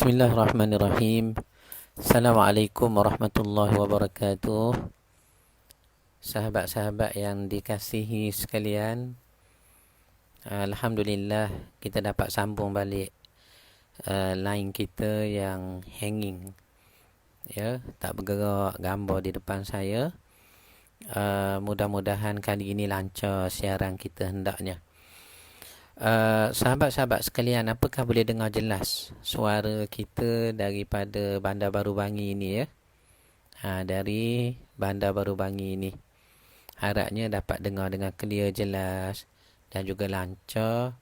Bismillahirrahmanirrahim. Assalamualaikum warahmatullahi wabarakatuh. Sahabat-sahabat yang dikasihi sekalian, Alhamdulillah kita dapat sambung balik line kita yang hanging, ya, tak bergerak gambar di depan saya. Mudah-mudahan kali ini lancar siaran kita hendaknya. Sahabat-sahabat sekalian, apakah boleh dengar jelas suara kita daripada Bandar Baru Bangi ini, ya? Dari Bandar Baru Bangi ini, harapnya dapat dengar dengan clear, jelas dan juga lancar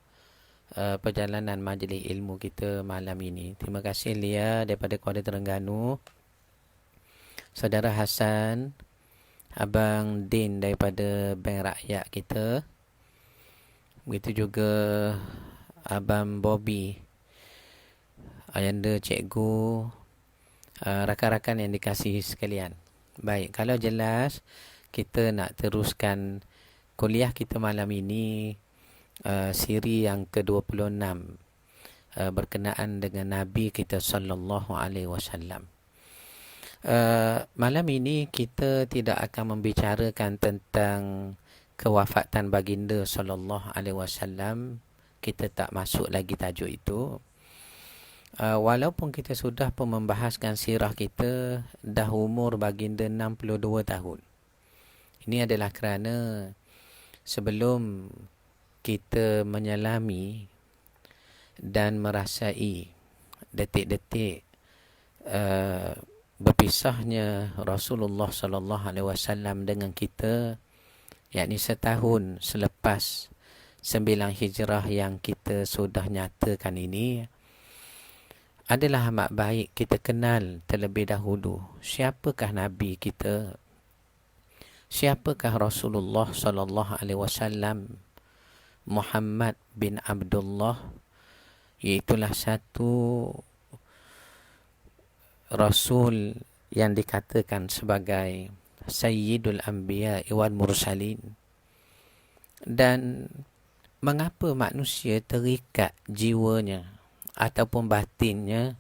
perjalanan majlis ilmu kita malam ini. Terima kasih Lia daripada Kuala Terengganu, Saudara Hasan, Abang Din daripada Bank Rakyat kita, begitu juga Abang Bobby, Ayanda, Cikgu, rakan-rakan yang dikasihi sekalian. Baik, kalau jelas, kita nak teruskan kuliah kita malam ini, siri yang ke-26, berkenaan dengan Nabi kita sallallahu alaihi wasallam. Malam ini kita tidak akan membicarakan tentang kewafatan baginda sallallahu alaihi wasallam. Kita tak masuk lagi tajuk itu. Walaupun kita sudah pun membahaskan sirah kita, dah umur baginda 62 tahun. Ini adalah kerana sebelum kita menyelami dan merasai detik-detik berpisahnya Rasulullah sallallahu alaihi wasallam dengan kita, yakni setahun selepas 9 Hijrah yang kita sudah nyatakan ini, adalah amat baik kita kenal terlebih dahulu siapakah Nabi kita, siapakah Rasulullah sallallahu alaihi wasallam, Muhammad bin Abdullah, iaitulah satu Rasul yang dikatakan sebagai Sayyidul Anbiya wal Mursalin. Dan mengapa manusia terikat jiwanya ataupun batinnya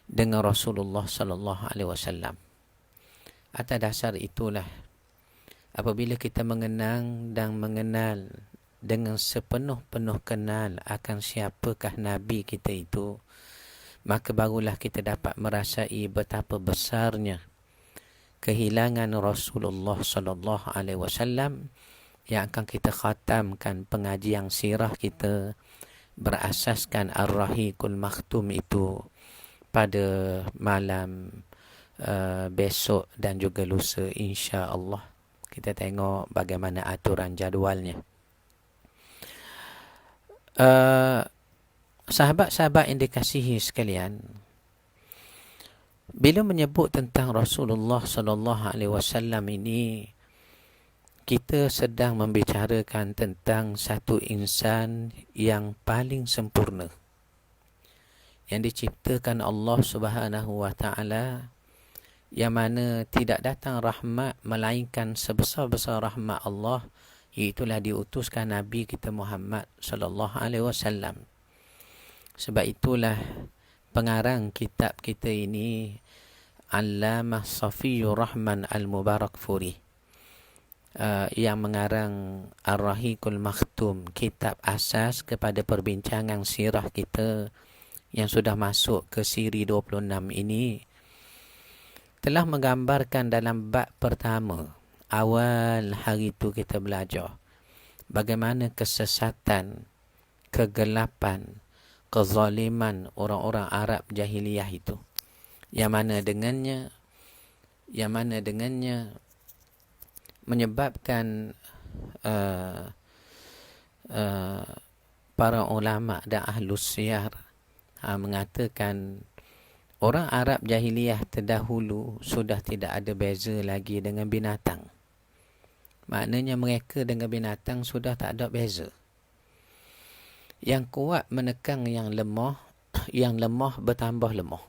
dengan Rasulullah sallallahu alaihi wasallam? Atas dasar itulah, apabila kita mengenang dan mengenal dengan sepenuh-penuh kenal akan siapakah Nabi kita itu, maka barulah kita dapat merasai betapa besarnya kehilangan Rasulullah sallallahu alaihi wasallam yang akan kita khatamkan pengajian sirah kita berasaskan Ar-Rahiqul Maktum itu pada malam besok dan juga lusa, insya-Allah. Kita tengok bagaimana aturan jadualnya. Sahabat-sahabat yang dikasihi sekalian, bila menyebut tentang Rasulullah sallallahu alaihi wasallam ini, kita sedang membicarakan tentang satu insan yang paling sempurna, yang diciptakan Allah Subhanahu wa taala, yang mana tidak datang rahmat melainkan sebesar-besar rahmat Allah, iaitulah diutuskan Nabi kita Muhammad sallallahu alaihi wasallam. Sebab itulah pengarang kitab kita ini, Allamah Safiyur Rahman Al-Mubarakfuri, yang mengarang Ar-Rahiqul Maktum, kitab asas kepada perbincangan sirah kita yang sudah masuk ke siri 26 ini, telah menggambarkan dalam bab pertama, awal hari itu kita belajar bagaimana kesesatan, kegelapan, kezaliman orang-orang Arab jahiliyah itu, yang mana dengannya menyebabkan para ulama dan ahlus siyar mengatakan orang Arab jahiliyah terdahulu sudah tidak ada beza lagi dengan binatang. Maknanya mereka dengan binatang sudah tak ada beza. Yang kuat menekan yang lemah, yang lemah bertambah lemah.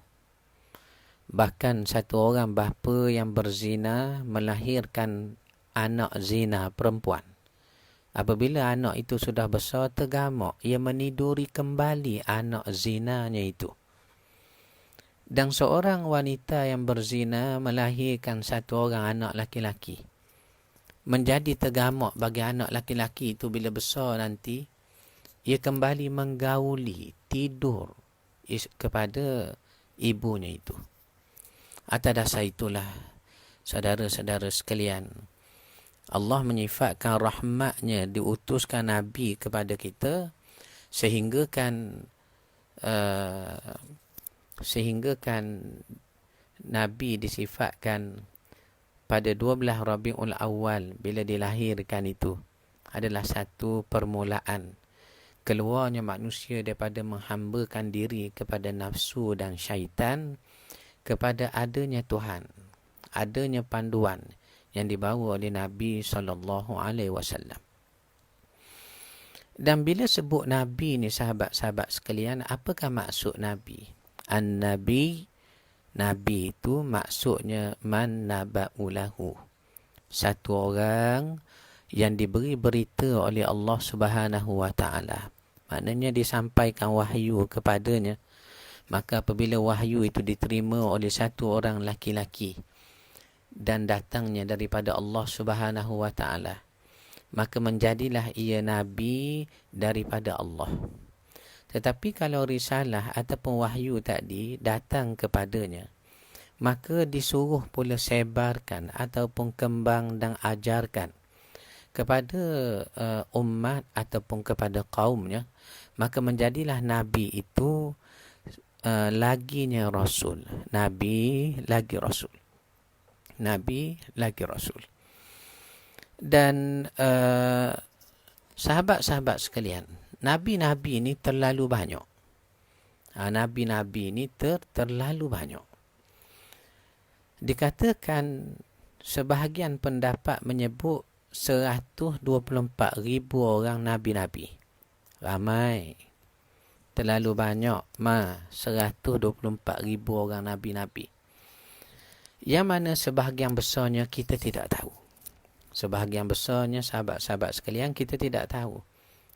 Bahkan satu orang bapa yang berzina melahirkan anak zina perempuan. Apabila anak itu sudah besar tergamak, ia meniduri kembali anak zinanya itu. Dan seorang wanita yang berzina melahirkan satu orang anak laki-laki. Menjadi tergamak bagi anak laki-laki itu bila besar nanti, ia kembali menggauli, tidur kepada ibunya itu. Atas dasar itulah, saudara-saudara sekalian, Allah menyifatkan rahmatnya, diutuskan Nabi kepada kita, sehinggakan Nabi disifatkan pada 12 Rabiul Awal bila dilahirkan itu adalah satu permulaan keluarnya manusia daripada menghambakan diri kepada nafsu dan syaitan kepada adanya Tuhan, adanya panduan yang dibawa oleh Nabi SAW. Dan bila sebut Nabi ni sahabat-sahabat sekalian, apakah maksud Nabi? An-Nabi, Nabi itu maksudnya man naba'ulahu, satu orang yang diberi berita oleh Allah Subhanahu wa taala. Maknanya disampaikan wahyu kepadanya. Maka apabila wahyu itu diterima oleh satu orang laki-laki dan datangnya daripada Allah Subhanahu wa taala, maka menjadilah ia nabi daripada Allah. Tetapi kalau risalah ataupun wahyu tadi datang kepadanya, maka disuruh pula sebarkan ataupun kembang dan ajarkan kepada umat ataupun kepada kaumnya, maka menjadilah nabi itu laginya rasul. Nabi lagi rasul. Nabi lagi rasul. Dan sahabat-sahabat sekalian, nabi-nabi ini terlalu banyak. Nabi-nabi ini terlalu banyak. Dikatakan sebahagian pendapat menyebut 124,000 orang nabi-nabi. Ramai. Terlalu banyak. 124,000 orang nabi-nabi. Yang mana sebahagian besarnya kita tidak tahu. Sebahagian besarnya sahabat-sahabat sekalian kita tidak tahu.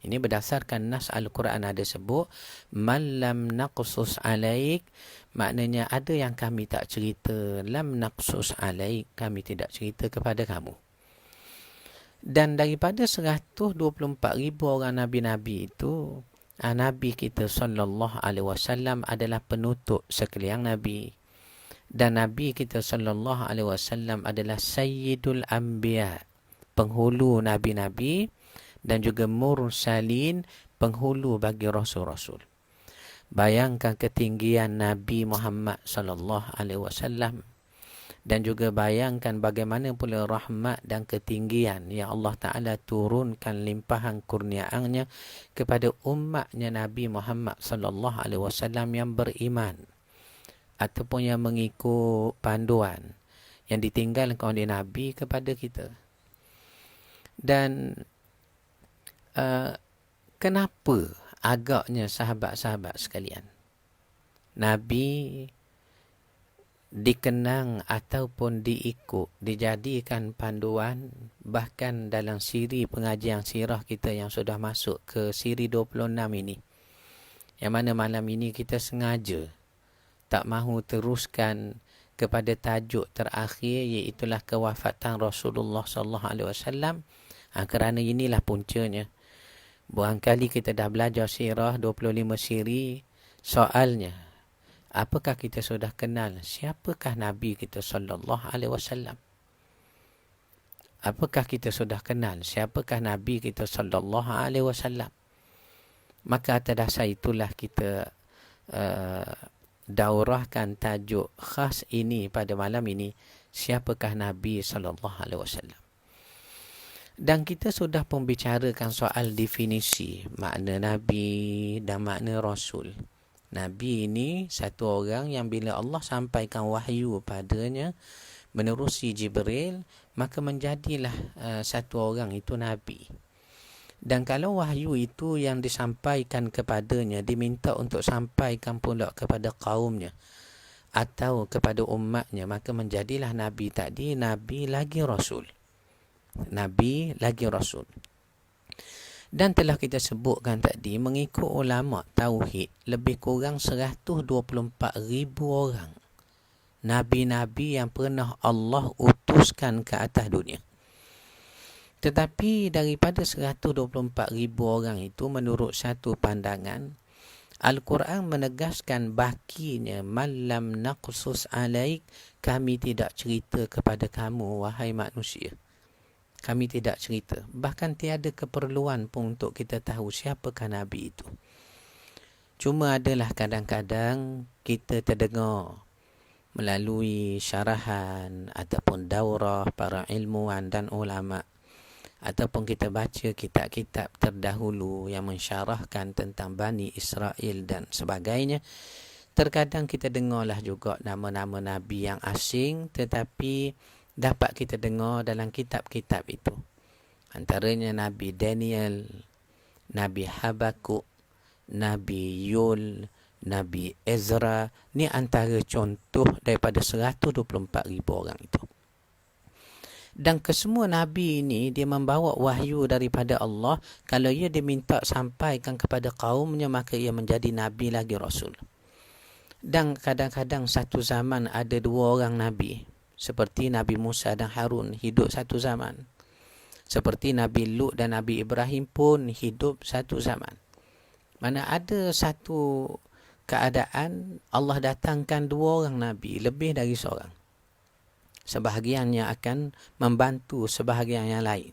Ini berdasarkan nas Al-Quran ada sebut man lam naqsus alaik, maknanya ada yang kami tak cerita. Lam naqsus alaik, kami tidak cerita kepada kamu. Dan daripada 124,000 orang nabi-nabi itu, Nabi kita sallallahu alaihi wasallam adalah penutup sekalian nabi. Dan Nabi kita sallallahu alaihi wasallam adalah sayyidul anbiya, penghulu nabi-nabi, dan juga mursalin, penghulu bagi rasul-rasul. Bayangkan ketinggian Nabi Muhammad sallallahu alaihi wasallam, dan juga bayangkan bagaimana pula rahmat dan ketinggian yang Allah Ta'ala turunkan limpahan kurniaannya kepada umatnya Nabi Muhammad sallallahu alaihi wasallam yang beriman ataupun yang mengikut panduan yang ditinggalkan oleh Nabi kepada kita. Dan kenapa agaknya sahabat-sahabat sekalian, Nabi dikenang ataupun diikut, dijadikan panduan, bahkan dalam siri pengajian sirah kita yang sudah masuk ke siri 26 ini, yang mana malam ini kita sengaja tak mahu teruskan kepada tajuk terakhir, iaitulah kewafatan Rasulullah sallallahu alaihi wasallam. Kerana inilah puncanya. Barangkali kita dah belajar sirah 25 siri. Soalnya, apakah kita sudah kenal siapakah Nabi kita sallallahu alaihi wasallam? Apakah kita sudah kenal siapakah Nabi kita sallallahu alaihi wasallam? Maka atas dasar itulah kita daurahkan tajuk khas ini pada malam ini, siapakah Nabi sallallahu alaihi wasallam. Dan kita sudah pembicarakan soal definisi makna Nabi dan makna Rasul. Nabi ini satu orang yang bila Allah sampaikan wahyu padanya menerusi Jibril, maka menjadilah satu orang itu Nabi. Dan kalau wahyu itu yang disampaikan kepadanya diminta untuk sampaikan pula kepada kaumnya atau kepada umatnya, maka menjadilah Nabi tadi Nabi lagi Rasul. Nabi lagi Rasul. Dan telah kita sebutkan tadi, mengikut ulama tauhid, lebih kurang 124,000 orang nabi-nabi yang pernah Allah utuskan ke atas dunia. Tetapi daripada 124,000 orang itu, menurut satu pandangan, Al-Quran menegaskan bakinya, malam naqsus alaik, kami tidak cerita kepada kamu, wahai manusia. Kami tidak cerita. Bahkan tiada keperluan pun untuk kita tahu siapakah Nabi itu. Cuma adalah kadang-kadang kita terdengar melalui syarahan ataupun daurah para ilmuwan dan ulama, ataupun kita baca kitab-kitab terdahulu yang mensyarahkan tentang Bani Israel dan sebagainya. Terkadang kita dengarlah juga nama-nama Nabi yang asing, tetapi dapat kita dengar dalam kitab-kitab itu. Antaranya Nabi Daniel, Nabi Habakuk, Nabi Yul, Nabi Ezra. Ni antara contoh daripada 124,000 orang itu. Dan kesemua Nabi ini, dia membawa wahyu daripada Allah. Kalau ia diminta sampaikan kepada kaumnya, maka ia menjadi Nabi lagi Rasul. Dan kadang-kadang satu zaman ada dua orang Nabi. Seperti Nabi Musa dan Harun hidup satu zaman. Seperti Nabi Lut dan Nabi Ibrahim pun hidup satu zaman. Mana ada satu keadaan Allah datangkan dua orang Nabi, lebih dari seorang. Sebahagiannya akan membantu sebahagian yang lain.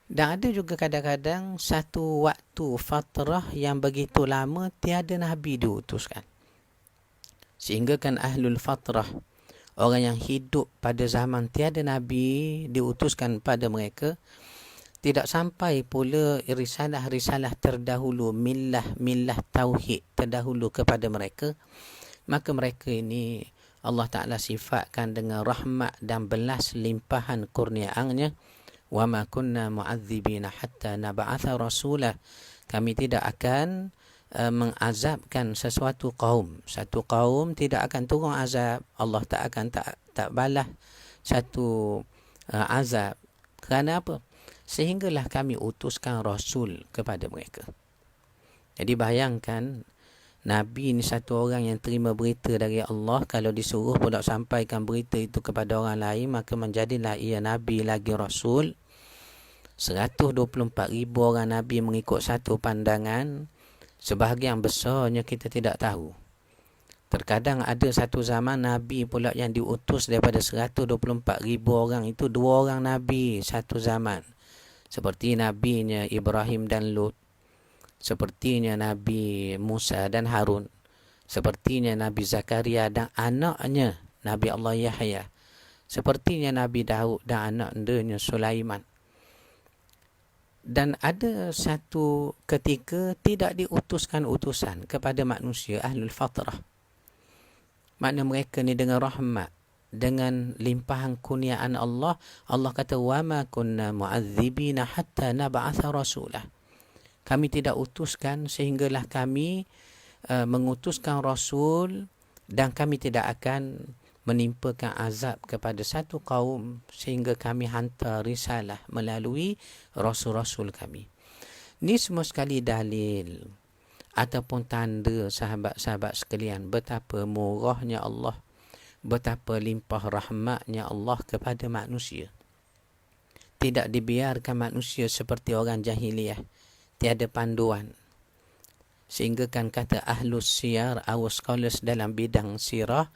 Dan ada juga kadang-kadang satu waktu fatrah yang begitu lama tiada Nabi diutuskan. Sehingga kan ahlul fatrah, orang yang hidup pada zaman tiada Nabi diutuskan pada mereka, tidak sampai pula risalah-risalah terdahulu, millah tauhid terdahulu kepada mereka. Maka mereka ini Allah Ta'ala sifatkan dengan rahmat dan belas limpahan kurniaannya. Wa ma kunna mu'adzibina hatta nab'atha rasulah. Kami tidak akan mengazabkan sesuatu kaum. Satu kaum tidak akan turun azab. Allah tak akan tak balas satu azab. Kerana apa? Sehinggalah kami utuskan Rasul kepada mereka. Jadi bayangkan, Nabi ni satu orang yang terima berita dari Allah. Kalau disuruh pula sampaikan berita itu kepada orang lain, maka menjadilah ia Nabi lagi Rasul. 124,000 orang Nabi mengikut satu pandangan. Sebahagian besarnya kita tidak tahu. Terkadang ada satu zaman Nabi pula yang diutus daripada 124,000 orang itu, dua orang Nabi satu zaman. Seperti Nabinya Ibrahim dan Lut. Sepertinya Nabi Musa dan Harun. Sepertinya Nabi Zakaria dan anaknya Nabi Allah Yahya. Sepertinya Nabi Daud dan anaknya Sulaiman. Dan ada satu ketika tidak diutuskan utusan kepada manusia ahlul fatrah. Makna mereka ni dengan rahmat, dengan limpahan kurniaan Allah. Allah kata, wa ma kunna mu'adzibina hatta nab'atha rasulah. Kami tidak utuskan sehinggalah kami mengutuskan Rasul, dan kami tidak akan menimpakan azab kepada satu kaum sehingga kami hantar risalah melalui Rasul-Rasul kami. Ini semua sekali dalil ataupun tanda sahabat-sahabat sekalian betapa murahnya Allah, betapa limpah rahmatnya Allah kepada manusia. Tidak dibiarkan manusia seperti orang jahiliyah, tiada panduan. Sehingga kan kata ahlus siyar, our scholars dalam bidang sirah,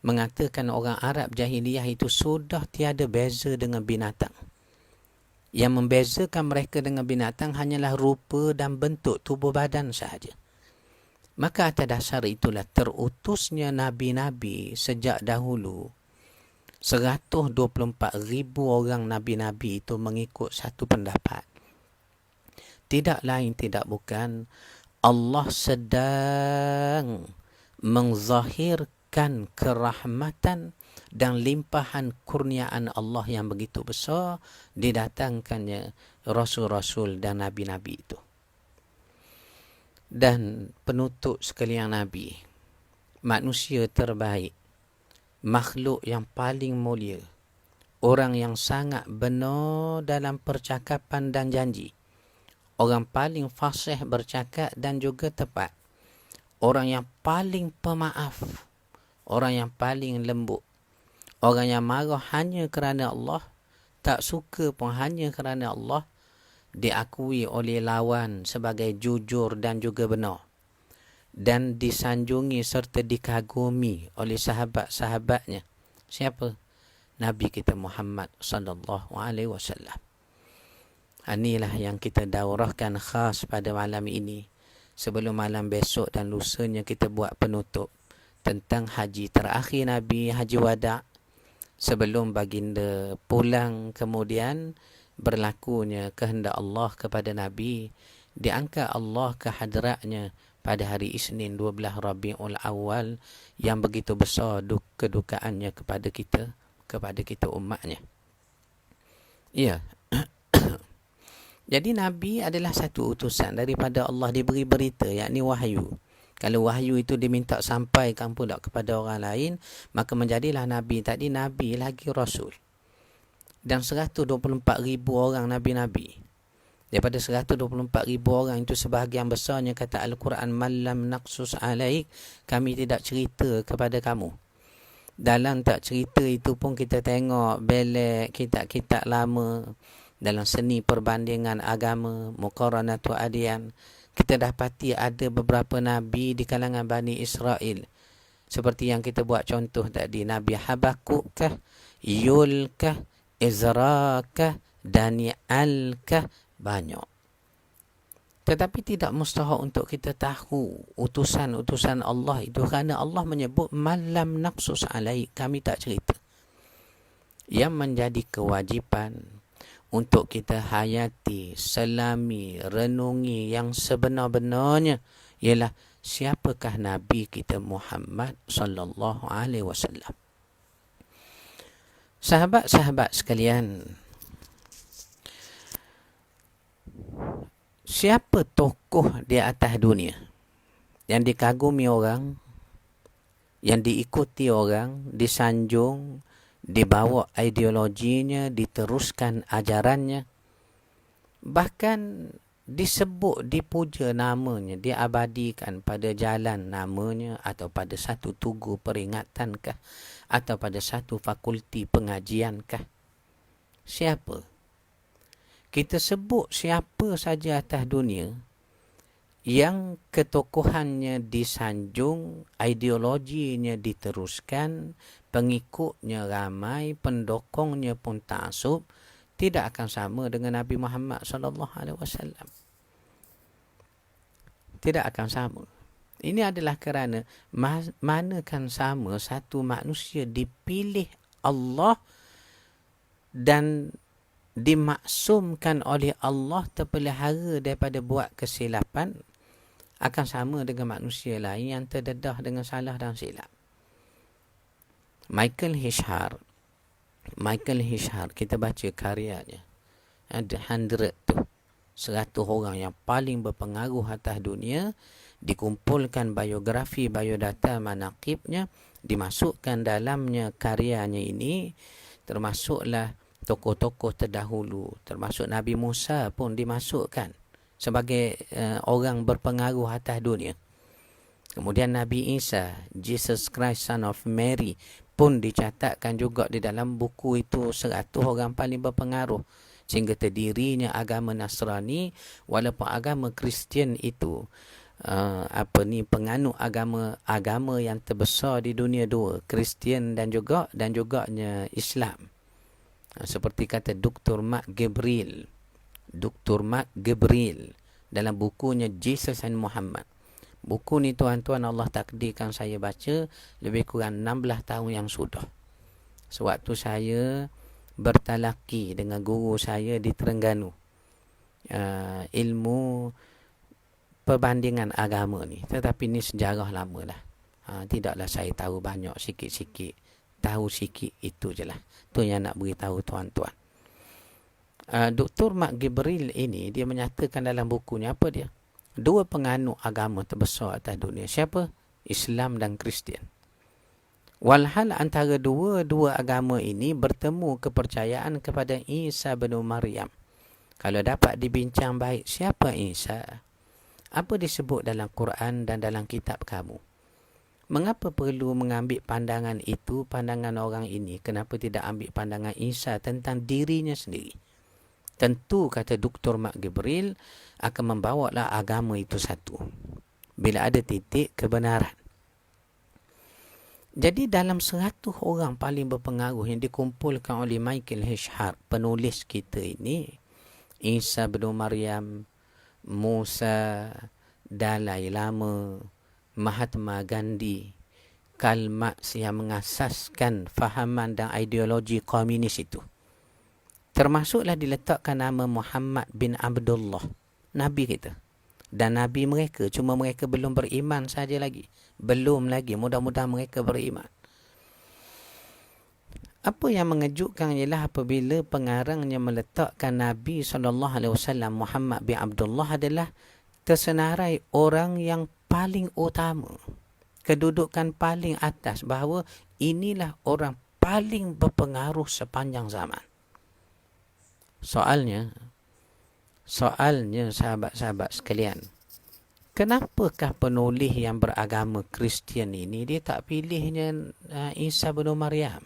mengatakan orang Arab jahiliyah itu sudah tiada beza dengan binatang. Yang membezakan mereka dengan binatang hanyalah rupa dan bentuk tubuh badan sahaja. Maka atas dasar itulah terutusnya Nabi-Nabi sejak dahulu. 124,000 orang Nabi-Nabi itu mengikut satu pendapat. Tidak lain tidak bukan Allah sedang menzahirkan kerahmatan dan limpahan kurniaan Allah yang begitu besar didatangkannya Rasul-Rasul dan Nabi-Nabi itu. Dan penutup sekalian Nabi, manusia terbaik, makhluk yang paling mulia, orang yang sangat benar dalam percakapan dan janji, orang paling fasih bercakap dan juga tepat, orang yang paling pemaaf, orang yang paling lembut, orang yang marah hanya kerana Allah, tak suka pun hanya kerana Allah, diakui oleh lawan sebagai jujur dan juga benar, dan disanjungi serta dikagumi oleh sahabat-sahabatnya. Siapa? Nabi kita Muhammad sallallahu alaihi wasallam. Inilah yang kita daurahkan khas pada malam ini. Sebelum malam besok dan lusanya kita buat penutup tentang haji terakhir Nabi, haji wada'. Sebelum baginda pulang, kemudian berlakunya kehendak Allah kepada Nabi, diangkat Allah ke hadratnya pada hari Isnin 12 Rabiul Awal yang begitu besar kedukaannya kepada kita umatnya. Ya. Jadi Nabi adalah satu utusan daripada Allah, diberi berita, yakni wahyu. Kalau wahyu itu diminta sampaikan pula kepada orang lain, maka menjadilah Nabi. Tadi Nabi lagi Rasul. Dan 124,000 orang Nabi-Nabi. Daripada 124,000 orang itu, sebahagian besarnya kata Al-Quran, malam naqsus alaik, kami tidak cerita kepada kamu. Dalam tak cerita itu pun kita tengok belek kitab-kitab lama dalam seni perbandingan agama, muqaranatu adyan, kita dapati ada beberapa Nabi di kalangan Bani Israel. Seperti yang kita buat contoh tadi, Nabi Habakuk kah, Yul kah, Ezra kah, Daniel kah, banyak. Tetapi tidak mustahil untuk kita tahu utusan-utusan Allah itu, kerana Allah menyebut malam naqsus alaik, kami tak cerita. Yang menjadi kewajipan untuk kita hayati, selami, renungi yang sebenar-benarnya ialah siapakah Nabi kita Muhammad sallallahu alaihi wasallam. Sahabat-sahabat sekalian, siapa tokoh di atas dunia yang dikagumi orang, yang diikuti orang, disanjung, dibawa ideologinya, diteruskan ajarannya, bahkan disebut, dipuja namanya, diabadikan pada jalan namanya, atau pada satu tugu peringatankah, atau pada satu fakulti pengajiankah? Siapa? Kita sebut siapa saja atas dunia yang ketokohannya disanjung, ideologinya diteruskan, pengikutnya ramai, pendokongnya pun ta'assub, tidak akan sama dengan Nabi Muhammad sallallahu alaihi wasallam. Tidak akan sama. Ini adalah kerana manakan sama satu manusia dipilih Allah dan dimaksumkan oleh Allah, terpelihara daripada buat kesilapan, akan sama dengan manusia lain yang terdedah dengan salah dan silap. Michael Hishar, kita baca karyanya, ada 100 tu, 100 orang yang paling berpengaruh atas dunia, dikumpulkan biografi, biodata, manaqibnya, dimasukkan dalamnya karyanya ini, termasuklah tokoh-tokoh terdahulu, termasuk Nabi Musa pun dimasukkan sebagai orang berpengaruh atas dunia. Kemudian Nabi Isa, Jesus Christ Son of Mary, pun dicatatkan juga di dalam buku itu 100 orang paling berpengaruh, sehingga terdirinya agama Nasrani. Walaupun agama Kristian itu penganut agama yang terbesar di dunia dua, Kristian dan juganya Islam. Seperti kata Dr. Mark Gabriel dalam bukunya Jesus and Muhammad. Buku ni tuan-tuan, Allah takdirkan saya baca lebih kurang 16 tahun yang sudah. Sewaktu saya bertalaki dengan guru saya di Terengganu, ilmu perbandingan agama ni. Tetapi ni sejarah lama lah. Tidaklah saya tahu banyak, sikit-sikit. Tahu sikit, itu je lah. Tu yang nak beritahu tuan-tuan. Dr. Mark Gabriel ini, dia menyatakan dalam bukunya, apa dia? Dua penganut agama terbesar atas dunia. Siapa? Islam dan Kristian. Walhal antara dua agama ini bertemu kepercayaan kepada Isa bin Maryam. Kalau dapat dibincang baik, siapa Isa? Apa disebut dalam Quran dan dalam kitab kamu? Mengapa perlu mengambil pandangan itu, pandangan orang ini? Kenapa tidak ambil pandangan Isa tentang dirinya sendiri? Tentu, kata Dr. Mak Gibril, akan membawalah agama itu satu. Bila ada titik kebenaran. Jadi dalam 100 orang paling berpengaruh yang dikumpulkan oleh Michael H. Hart, penulis kita ini, Isa bin Maryam, Musa, Dalai Lama, Mahatma Gandhi, Karl Marx yang mengasaskan fahaman dan ideologi komunis itu. Termasuklah diletakkan nama Muhammad bin Abdullah, Nabi kita. Dan Nabi mereka, cuma mereka belum beriman saja lagi. Belum lagi, mudah-mudahan mereka beriman. Apa yang mengejutkan ialah apabila pengarangnya meletakkan Nabi SAW Muhammad bin Abdullah adalah tersenarai orang yang paling utama. Kedudukan paling atas, bahawa inilah orang paling berpengaruh sepanjang zaman. Soalnya sahabat-sahabat sekalian, kenapakah penulis yang beragama Kristian ini dia tak pilihnya Isa bin Maryam?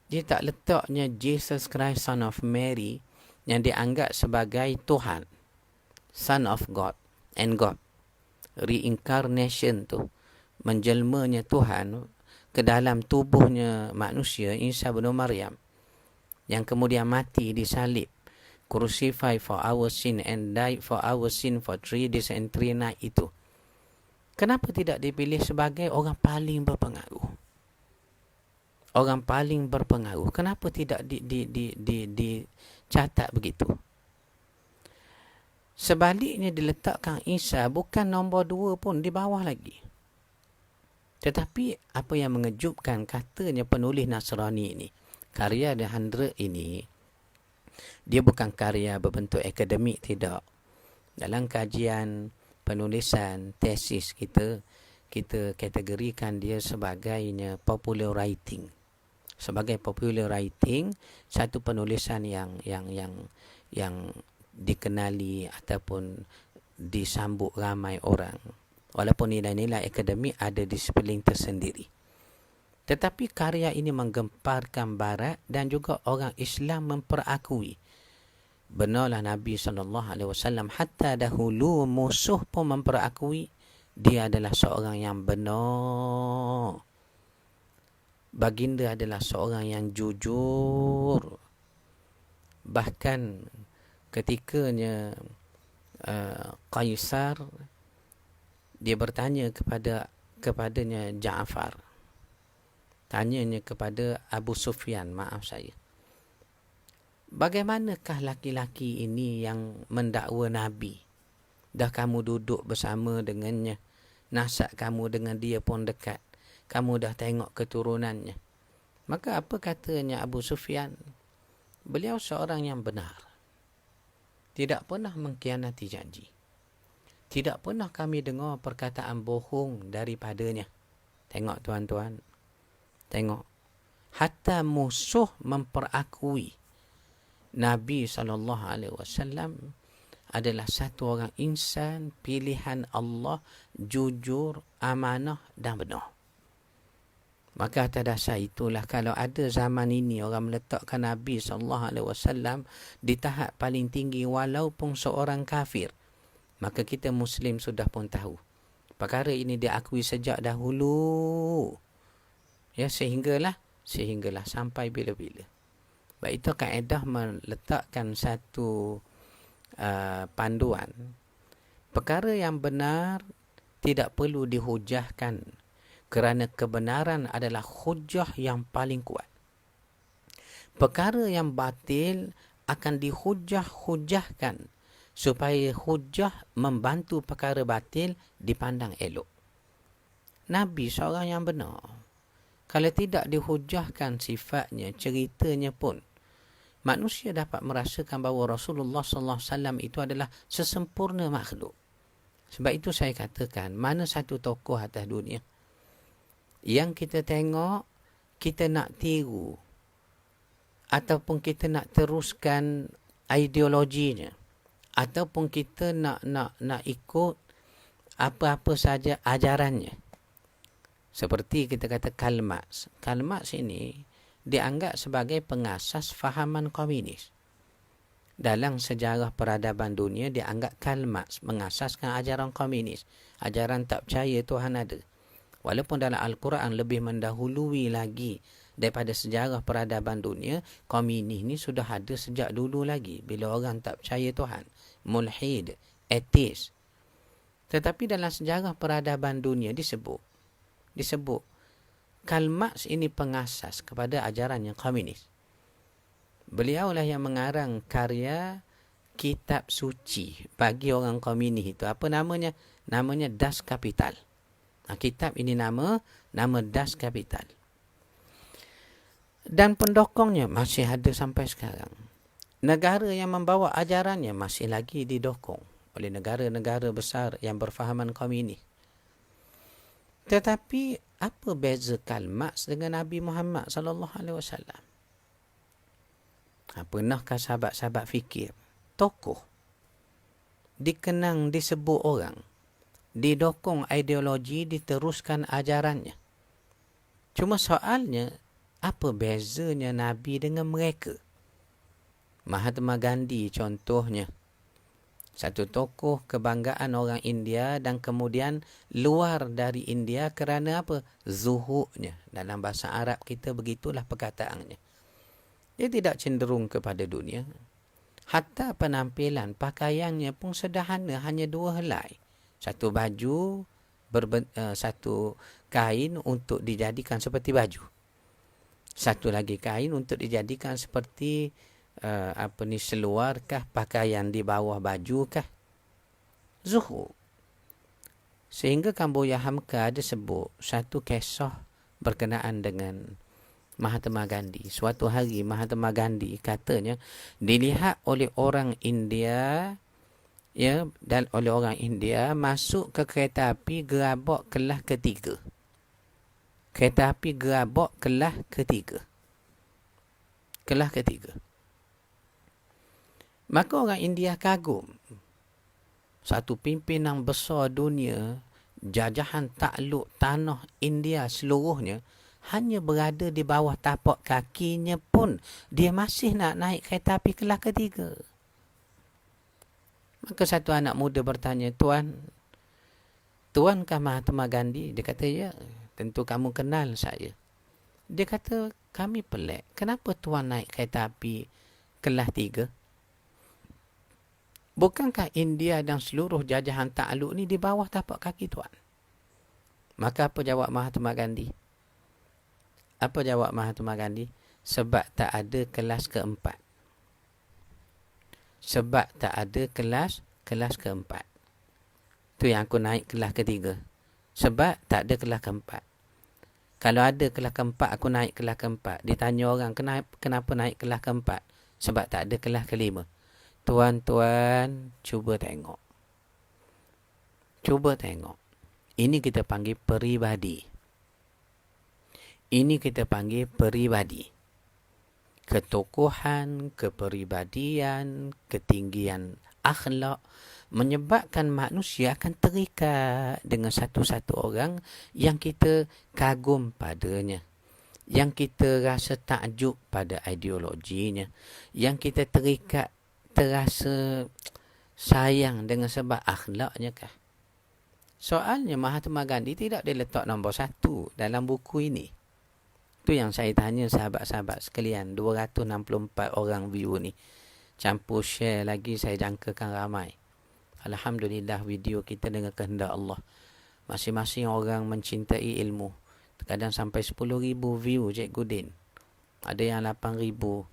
Dia tak letaknya Jesus Christ, Son of Mary, yang dianggap sebagai Tuhan, Son of God and God. Reincarnation tu, menjelmanya Tuhan ke dalam tubuhnya manusia, Isa bin Maryam, yang kemudian mati disalib, crucified for our sin and died for our sin for 3 days and 3 nights itu. Kenapa tidak dipilih sebagai orang paling berpengaruh? Orang paling berpengaruh. Kenapa tidak dicatat begitu? Sebaliknya diletakkan Isa bukan nombor 2 pun, di bawah lagi. Tetapi apa yang mengejutkan, katanya penulis Nasrani ini, karya The 100 ini, dia bukan karya berbentuk akademik, tidak. Dalam kajian penulisan tesis kita kategorikan dia sebagainya popular writing. Sebagai popular writing, satu penulisan yang dikenali ataupun disambut ramai orang. Walaupun nilai-nilai akademik ada disiplin tersendiri. Tetapi karya ini menggemparkan Barat dan juga orang Islam memperakui. Benarlah Nabi SAW, hatta dahulu musuh pun memperakui dia adalah seorang yang benar. Baginda adalah seorang yang jujur. Bahkan ketikanya Kaisar, dia bertanya kepadanya Ja'far, tanyanya kepada Abu Sufyan, bagaimanakah laki-laki ini yang mendakwa Nabi? Dah kamu duduk bersama dengannya, nasab kamu dengan dia pun dekat, kamu dah tengok keturunannya. Maka apa katanya Abu Sufyan? Beliau seorang yang benar, tidak pernah mengkhianati janji, tidak pernah kami dengar perkataan bohong daripadanya. Tengok tuan-tuan, tengok, hatta musuh memperakui Nabi SAW adalah satu orang insan pilihan Allah, jujur, amanah dan benar. Maka atas dasar itulah, kalau ada zaman ini orang meletakkan Nabi SAW di tahap paling tinggi walaupun seorang kafir, maka kita Muslim sudah pun tahu perkara ini diakui sejak dahulu. Ya, sehinggalah sampai bila-bila. Baik, itu kaedah meletakkan satu panduan. Perkara yang benar tidak perlu dihujahkan, kerana kebenaran adalah hujah yang paling kuat. Perkara yang batil akan dihujah-hujahkan supaya hujah membantu perkara batil dipandang elok. Nabi seorang yang benar. Kalau tidak dihujahkan sifatnya, ceritanya pun, manusia dapat merasakan bahawa Rasulullah SAW itu adalah sesempurna makhluk. Sebab itu saya katakan, mana satu tokoh atas dunia yang kita tengok, kita nak tiru, ataupun kita nak teruskan ideologinya, ataupun kita nak ikut apa-apa saja ajarannya. Seperti kita kata Karl Marx. Karl Marx ini dianggap sebagai pengasas fahaman komunis. Dalam sejarah peradaban dunia, dianggap Karl Marx mengasaskan ajaran komunis. Ajaran tak percaya Tuhan ada. Walaupun dalam Al-Quran lebih mendahului lagi daripada sejarah peradaban dunia, komunis ni sudah ada sejak dulu lagi. Bila orang tak percaya Tuhan, mulhid, ateis. Tetapi dalam sejarah peradaban dunia disebut Karl Marx ini pengasas kepada ajaran yang komunis. Beliaulah yang mengarang karya kitab suci bagi orang komunis itu. Apa namanya? Namanya Das Kapital. Kitab ini nama Das Kapital. Dan pendokongnya masih ada sampai sekarang. Negara yang membawa ajarannya masih lagi didokong oleh negara-negara besar yang berfahaman komunis. Tetapi apa beza Karl Marx dengan Nabi Muhammad sallallahu alaihi wasallam? Pernahkah sahabat-sahabat fikir, tokoh dikenang, disebut orang, didokong ideologi, diteruskan ajarannya. Cuma soalnya, apa bezanya Nabi dengan mereka? Mahatma Gandhi contohnya. Satu tokoh kebanggaan orang India dan kemudian luar dari India kerana apa? Zuhudnya. Dalam bahasa Arab kita begitulah perkataannya. Dia tidak cenderung kepada dunia. Hatta penampilan, pakaiannya pun sederhana, hanya 2 helai. Satu baju, satu kain untuk dijadikan seperti baju. Satu lagi kain untuk dijadikan seperti seluar kah, pakaian di bawah baju kah. Zuhud. Sehingga Kamboja Hamka ada sebut satu kisah berkenaan dengan Mahatma Gandhi. Suatu hari Mahatma Gandhi katanya dilihat oleh orang India, dan oleh orang India masuk ke kereta api gerabak kelas ketiga. Kereta api gerabak kelas ketiga. Kelas ketiga. Maka orang India kagum. Satu pimpinan besar dunia, jajahan takluk tanah India seluruhnya, hanya berada di bawah tapak kakinya pun dia masih nak naik kereta api kelas ketiga. Maka satu anak muda bertanya, Tuankah Mahatma Gandhi? Dia kata, ya, tentu kamu kenal saya. Dia kata, kami pelik. Kenapa Tuan naik kereta api kelas 3? Bukankah India dan seluruh jajahan takluk ni di bawah tapak kaki Tuan? Maka apa jawab Mahatma Gandhi? Apa jawab Mahatma Gandhi? Sebab tak ada kelas keempat. Sebab tak ada kelas keempat. Tu yang aku naik kelas ketiga. Sebab tak ada kelas keempat. Kalau ada kelas keempat, aku naik kelas keempat. Ditanya orang, kenapa naik kelas keempat? Sebab tak ada kelas kelima. Tuan-tuan, cuba tengok. Cuba tengok. Ini kita panggil peribadi. Ini kita panggil peribadi. Ketokohan, kepribadian, ketinggian akhlak menyebabkan manusia akan terikat dengan satu-satu orang yang kita kagum padanya, yang kita rasa takjub pada ideologinya, yang kita terikat, terasa sayang dengan sebab akhlaknya kah. Soalnya Mahatma Gandhi tidak diletak nombor 1 dalam buku ini. Itu yang saya tanya sahabat-sahabat sekalian. 264 orang view ni. Campur share lagi, saya jangkakan ramai. Alhamdulillah, video kita dengan kehendak Allah. Masing-masing orang mencintai ilmu. Kadang sampai 10,000 view Cikgu Din. Ada yang 8,000.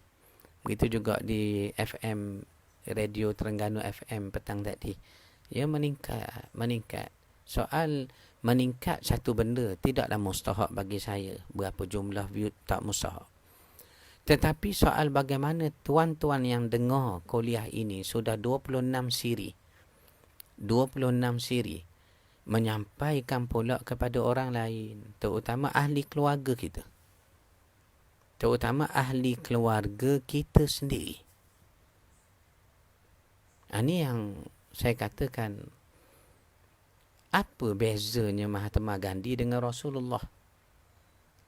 Begitu juga di FM, Radio Terengganu FM petang tadi. Ya, meningkat. Soal meningkat satu benda tidaklah mustahak bagi saya. Berapa jumlah view tak mustahak. Tetapi soal bagaimana tuan-tuan yang dengar kuliah ini sudah 26 siri. 26 siri. Menyampaikan pula kepada orang lain. Terutama ahli keluarga kita. Terutama ahli keluarga kita sendiri. Ini yang saya katakan, apa bezanya Mahatma Gandhi dengan Rasulullah?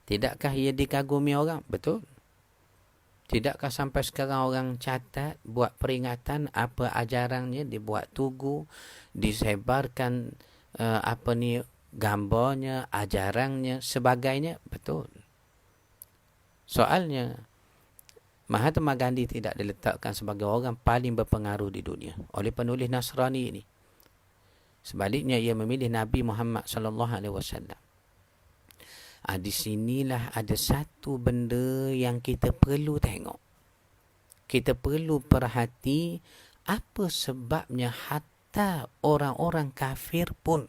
Tidakkah ia dikagumi orang? Betul. Tidakkah sampai sekarang orang catat, buat peringatan apa ajarannya, dibuat tugu, disebarkan gambarnya, ajarannya, sebagainya? Betul. Soalnya, Mahatma Gandhi tidak diletakkan sebagai orang paling berpengaruh di dunia oleh penulis Nasrani ini. Sebaliknya, ia memilih Nabi Muhammad sallallahu alaihi wasallam. Di sinilah ada satu benda yang kita perlu tengok. Kita perlu perhati apa sebabnya hatta orang-orang kafir pun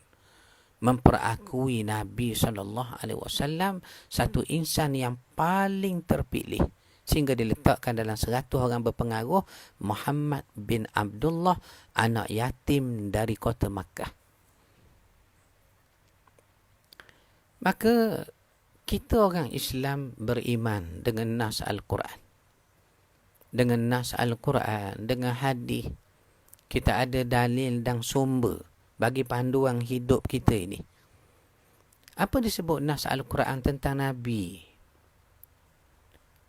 memperakui Nabi sallallahu alaihi wasallam satu insan yang paling terpilih, sehingga diletakkan dalam 100 orang berpengaruh Muhammad bin Abdullah, anak yatim dari kota Makkah. Maka kita orang Islam beriman dengan nas Al-Quran. Dengan nas Al-Quran, dengan hadis. Kita ada dalil dan sumber bagi panduan hidup kita ini. Apa disebut nas Al-Quran tentang Nabi?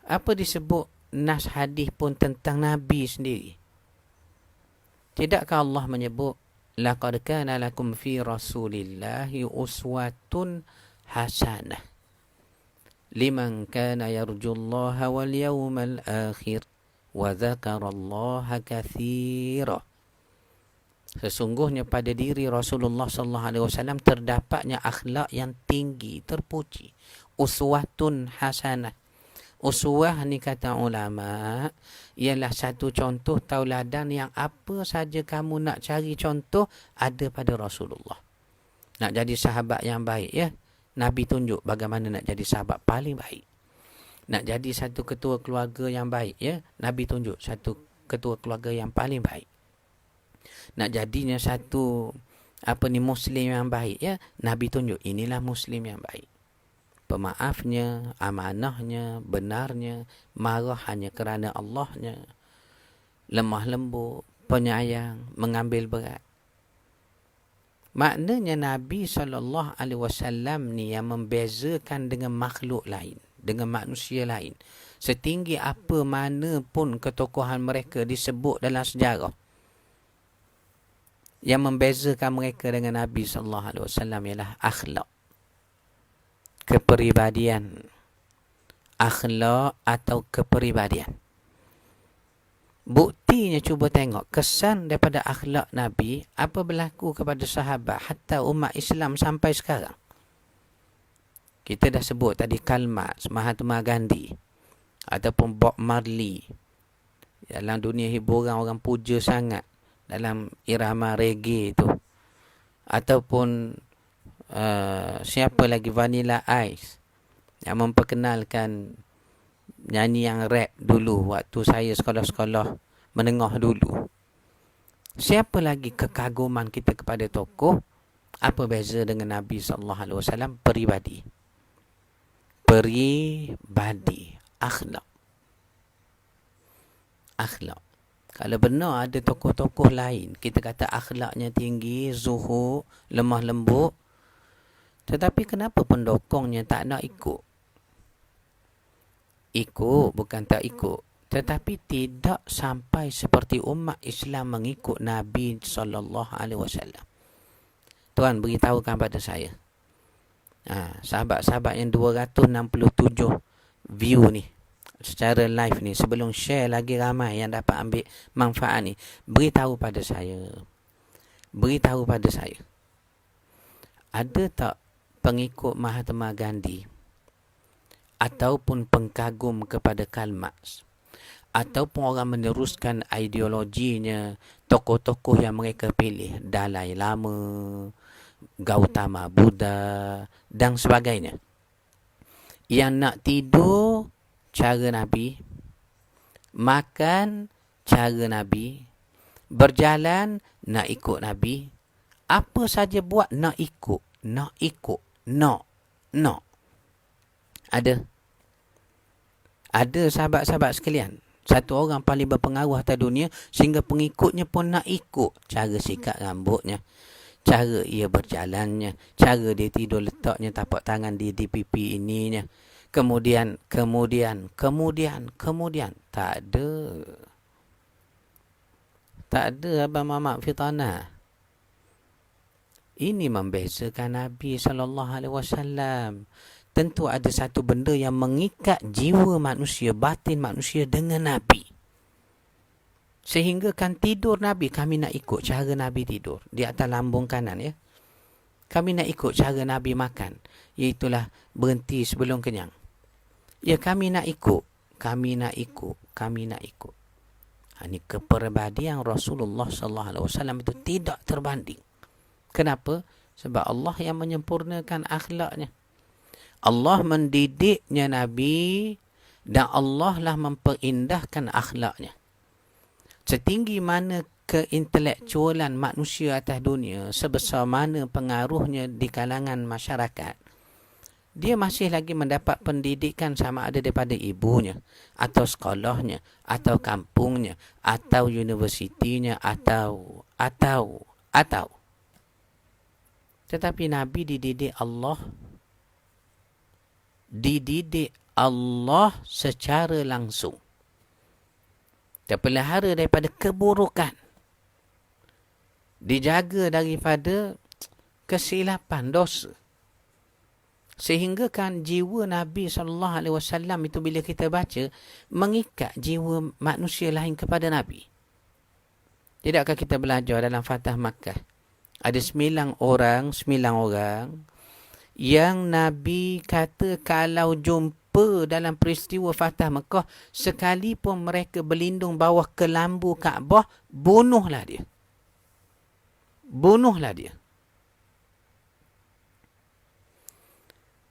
Apa disebut nas hadis pun tentang Nabi sendiri? Tidakkah Allah menyebut, laqad kana lakum fi Rasulillahi uswatun hasanah liman kana yarjullaha wal yawmal akhir wa dzakarallaha katsira. Sesungguhnya pada diri Rasulullah sallallahu alaihi wasallam terdapatnya akhlak yang tinggi, terpuji. Uswatun hasanah. Uswah ni kata ulama ialah satu contoh tauladan yang apa saja kamu nak cari contoh ada pada Rasulullah. Nak jadi sahabat yang baik, ya, Nabi tunjuk bagaimana nak jadi sahabat paling baik. Nak jadi satu ketua keluarga yang baik, ya, Nabi tunjuk satu ketua keluarga yang paling baik. Nak jadinya satu Muslim yang baik, ya, Nabi tunjuk inilah Muslim yang baik. Pemaafnya, amanahnya, benarnya, marah hanya kerana Allahnya, lemah lembut, penyayang, mengambil berat. Maknanya Nabi SAW ni yang membezakan dengan makhluk lain, dengan manusia lain. Setinggi apa mana pun ketokohan mereka disebut dalam sejarah, yang membezakan mereka dengan Nabi SAW ialah akhlak, kepribadian. Akhlak atau kepribadian. Buktinya cuba tengok kesan daripada akhlak Nabi apa berlaku kepada sahabat hatta umat Islam sampai sekarang. Kita dah sebut tadi Kalmat, Mahatma Gandhi ataupun Bob Marley. Dalam dunia hiburan orang puja sangat dalam irama reggae tu. Ataupun siapa lagi, Vanilla Ice yang memperkenalkan nyanyi yang rap dulu waktu saya sekolah-sekolah menengah dulu. Siapa lagi kekaguman kita kepada tokoh? Apa beza dengan Nabi SAW? Peribadi. Akhlak. Kalau benar ada tokoh-tokoh lain, kita kata akhlaknya tinggi, zuhud, lemah lembut, tetapi kenapa pendokongnya tak nak ikut? Ikut, bukan tak ikut, tetapi tidak sampai seperti umat Islam mengikut Nabi SAW. Tuan beritahukan pada saya, sahabat-sahabat yang 267 view ni secara live ni, sebelum share lagi ramai yang dapat ambil manfaat ni, beritahu pada saya, ada tak pengikut Mahatma Gandhi ataupun pengkagum kepada Karl Marx, ataupun orang meneruskan ideologinya, tokoh-tokoh yang mereka pilih, Dalai Lama, Gautama Buddha dan sebagainya, yang nak tidur cara Nabi, makan cara Nabi, berjalan nak ikut Nabi, apa saja buat nak ikut. Ada sahabat-sahabat sekalian Satu orang paling berpengaruh atas dunia sehingga pengikutnya pun nak ikut cara sikat rambutnya, cara ia berjalannya, cara dia tidur letaknya tapak tangan di pipi ininya. Kemudian tak ada Abang Mamak Fitana. Ini membezakan Nabi SAW. Tentu ada satu benda yang mengikat jiwa manusia, batin manusia dengan Nabi. Sehingga kan tidur Nabi, kami nak ikut cara Nabi tidur di atas lambung kanan, ya. Kami nak ikut cara Nabi makan, iaitulah berhenti sebelum kenyang. Ya, kami nak ikut. Ini kepribadian Rasulullah SAW itu tidak terbanding. Kenapa? Sebab Allah yang menyempurnakan akhlaknya. Allah mendidiknya Nabi dan Allah lah memperindahkan akhlaknya. Setinggi mana keintelektualan manusia atas dunia, sebesar mana pengaruhnya di kalangan masyarakat, dia masih lagi mendapat pendidikan sama ada daripada ibunya, atau sekolahnya, atau kampungnya, atau universitinya, atau. Tetapi Nabi dididik Allah secara langsung. Terpelihara daripada keburukan. Dijaga daripada kesilapan, dosa. Sehingga kan jiwa Nabi SAW itu bila kita baca, mengikat jiwa manusia lain kepada Nabi. Tidakkah kita belajar dalam Fatah Makkah? Ada 9 orang yang Nabi kata kalau jumpa dalam peristiwa Fatah Mekah, sekalipun mereka berlindung bawah kelambu Kaabah, bunuhlah dia.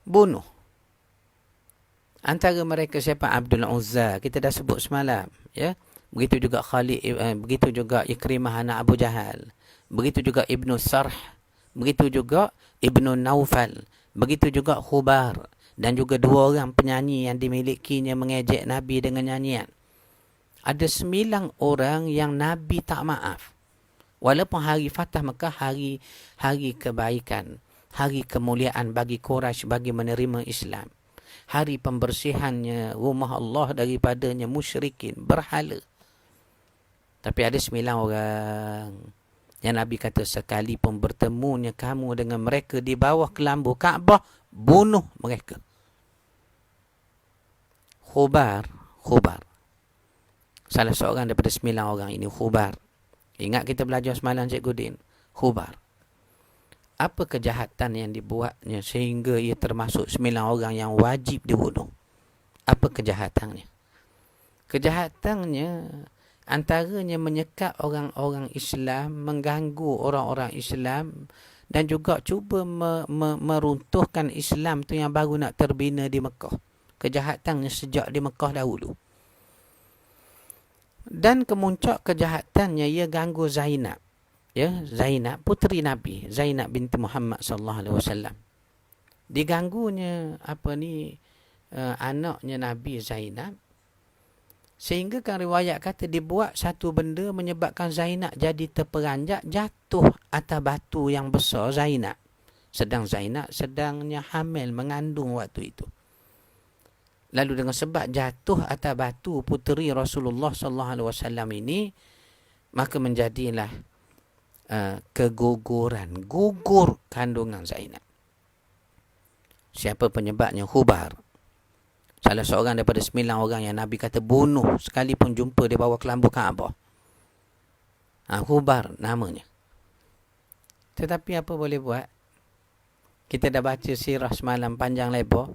Bunuh. Antara mereka siapa? Abdul Uzza, kita dah sebut semalam, ya. Begitu juga Khalid, begitu juga Ikrimah anak Abu Jahal. Begitu juga Ibnu Sarh, begitu juga Ibnu Naufal, begitu juga Khubar, dan juga 2 orang penyanyi yang dimilikinya mengejek Nabi dengan nyanyian. Ada 9 orang yang Nabi tak maaf. Walaupun hari Fatah Mekah hari kebaikan, hari kemuliaan bagi Quraisy bagi menerima Islam, hari pembersihannya rumah Allah daripadanya musyrikin, berhala. Tapi ada 9 orang yang Nabi kata sekalipun bertemunya kamu dengan mereka di bawah kelambu Kaabah, bunuh mereka. Khubar. Salah seorang daripada 9 orang ini, Khubar. Ingat kita belajar semalam Cikgu Din. Khubar. Apa kejahatan yang dibuatnya sehingga ia termasuk 9 orang yang wajib dibunuh? Apa kejahatannya? Kejahatannya antaranya menyekat orang-orang Islam, mengganggu orang-orang Islam, dan juga cuba meruntuhkan Islam tu yang baru nak terbina di Mekah. Kejahatannya sejak di Mekah dahulu. Dan kemuncak kejahatannya ia ganggu Zainab. Ya, Zainab puteri Nabi, Zainab binti Muhammad SAW. Diganggunya anaknya Nabi Zainab. Sehingga kan riwayat kata dibuat satu benda menyebabkan Zainab jadi terperanjat, jatuh atas batu yang besar Zainab. Sedang Zainab sedangnya hamil, mengandung waktu itu. Lalu dengan sebab jatuh atas batu puteri Rasulullah SAW ini, maka menjadilah keguguran, gugur kandungan Zainab. Siapa penyebabnya? Khubar. Salah seorang daripada 9 orang yang Nabi kata bunuh sekalipun jumpa di bawah kelambu Kaabah. Khubar namanya. Tetapi apa boleh buat? Kita dah baca sirah semalam panjang lebar.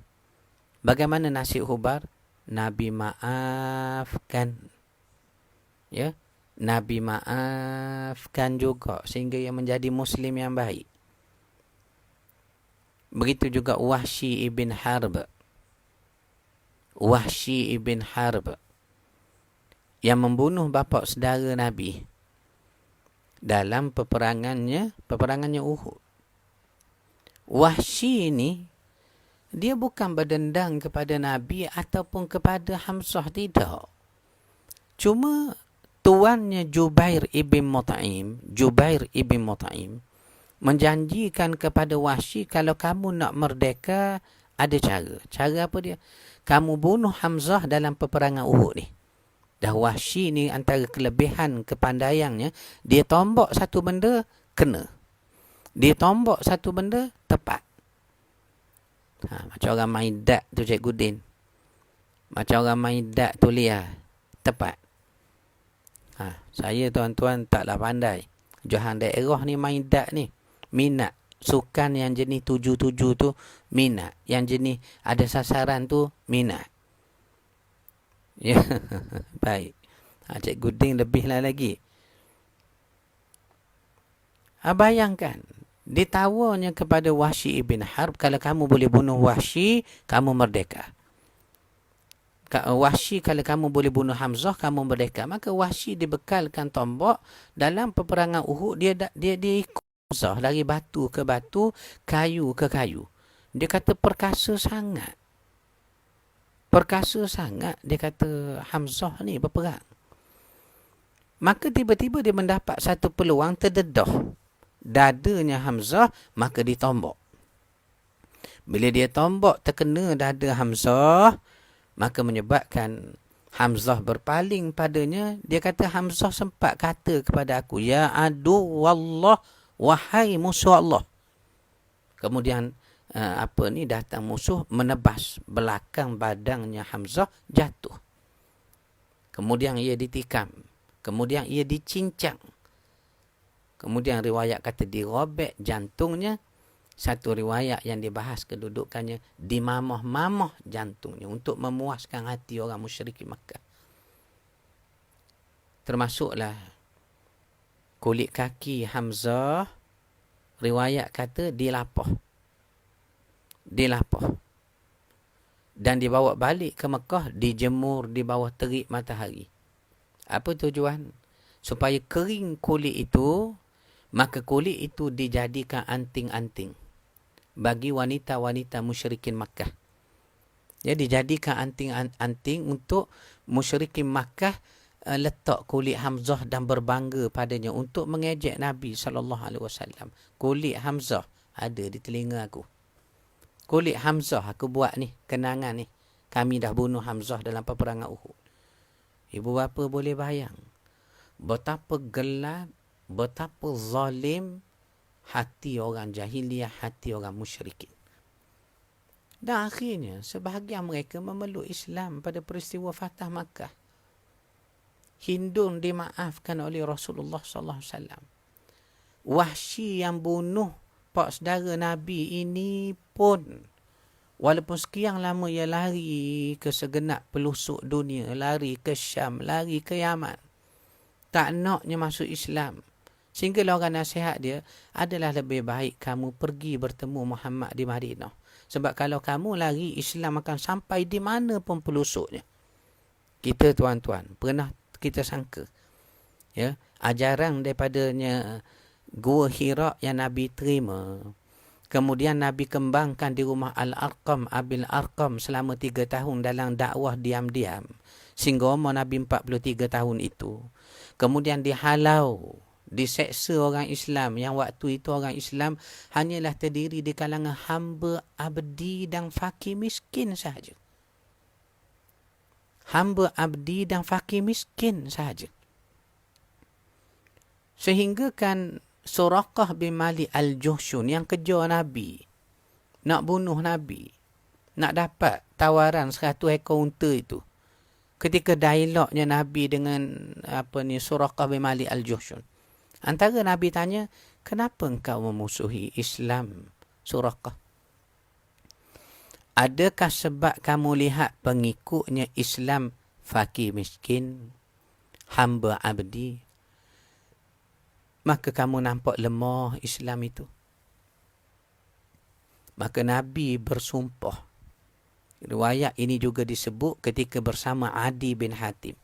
Bagaimana nasib Khubar? Nabi maafkan. Ya, Nabi maafkan juga sehingga ia menjadi Muslim yang baik. Begitu juga Wahsy ibn Harb. Wahsy ibn Harb yang membunuh bapa saudara Nabi dalam peperangannya Uhud. Wahsy ini dia bukan berdendang kepada Nabi ataupun kepada Hamzah, tidak. Cuma tuannya Jubair ibn Mut'im menjanjikan kepada Wahsy, kalau kamu nak merdeka, ada cara. Cara apa dia? Kamu bunuh Hamzah dalam peperangan Uhud ni. Dah Wahsy ni antara kelebihan kepandaiannya, dia tombok satu benda, kena. Dia tombok satu benda, tepat. Macam orang main dart tu Cikgu Din. Macam orang main dart tu Lia. Tepat. Saya tuan-tuan taklah pandai. Johan daerah ni main dart ni. Minat. Sukan yang jenis 7-7 tu minat. Yang jenis ada sasaran tu minat. Ya, baik. Cikgu Din lebih lah lagi. Bayangkan. Ditawarnya kepada Wahsy ibn Harb, kalau kamu boleh bunuh Wahsy, kamu merdeka. Wahsy, kalau kamu boleh bunuh Hamzah, kamu merdeka. Maka Wahsy dibekalkan tombak. Dalam peperangan Uhud, dia ikut Hamzah dari batu ke batu, kayu ke kayu. Dia kata perkasa sangat. Perkasa sangat, dia kata Hamzah ni berperang. Maka tiba-tiba dia mendapat satu peluang, terdedah dadanya Hamzah, maka ditombok. Bila dia tombok terkena dada Hamzah, maka menyebabkan Hamzah berpaling padanya. Dia kata, Hamzah sempat kata kepada aku, ya adu wallah, wahai musuh Allah. Kemudian datang musuh menebas belakang badannya Hamzah, jatuh. Kemudian ia ditikam. Kemudian ia dicincang. Kemudian riwayat kata dirobek jantungnya. Satu riwayat yang dibahas kedudukannya, dimamah-mamah jantungnya untuk memuaskan hati orang musyrikin Makkah. Termasuklah kulit kaki Hamzah, riwayat kata dilapah. Dan dibawa balik ke Mekah, dijemur di bawah terik matahari. Apa tujuan? Supaya kering kulit itu, maka kulit itu dijadikan anting-anting bagi wanita-wanita musyrikin Makkah. Ya, dijadikan anting-anting untuk musyrikin Makkah letak kulit Hamzah dan berbangga padanya untuk mengejek Nabi SAW. Kulit Hamzah ada di telinga aku. Kulit Hamzah aku buat ni, kenangan ni. Kami dah bunuh Hamzah dalam peperangan Uhud. Ibu bapa boleh bayang betapa gelap, betapa zalim hati orang jahiliyah, hati orang musyrikin. Dan akhirnya sebahagian mereka memeluk Islam pada peristiwa Fatah Makkah. Hindun dimaafkan oleh Rasulullah SAW. Wahsy yang bunuh pak saudara Nabi ini pun, walaupun sekian lama ia lari ke segenap pelosok dunia, lari ke Syam, lari ke Yaman, tak naknya masuk Islam. Sehinggalah orang nasihat dia, adalah lebih baik kamu pergi bertemu Muhammad di Madinah. Sebab kalau kamu lari, Islam akan sampai di mana pun pelosoknya. Kita tuan-tuan, pernah kita sangka, ya, ajaran daripadanya Gua Hira yang Nabi terima, kemudian Nabi kembangkan di rumah Al-Arqam, Abil Arqam selama 3 tahun dalam dakwah diam-diam. Sehingga umur Nabi 43 tahun itu. Kemudian dihalau, diseksa orang Islam, yang waktu itu orang Islam hanyalah terdiri di kalangan hamba abdi dan fakir miskin sahaja. Hamba abdi dan fakir miskin sahaja. Sehingga kan Suraqah bin Malik Al-Juhshun yang kejar Nabi, nak bunuh Nabi, nak dapat tawaran 100 ekor unta itu. Ketika dialognya Nabi dengan Suraqah bin Malik Al-Juhshun, antara Nabi tanya, kenapa engkau memusuhi Islam, Suraqah? Adakah sebab kamu lihat pengikutnya Islam fakir miskin, hamba abdi, maka kamu nampak lemah Islam itu? Maka Nabi bersumpah. Riwayat ini juga disebut ketika bersama Adi bin Hatim.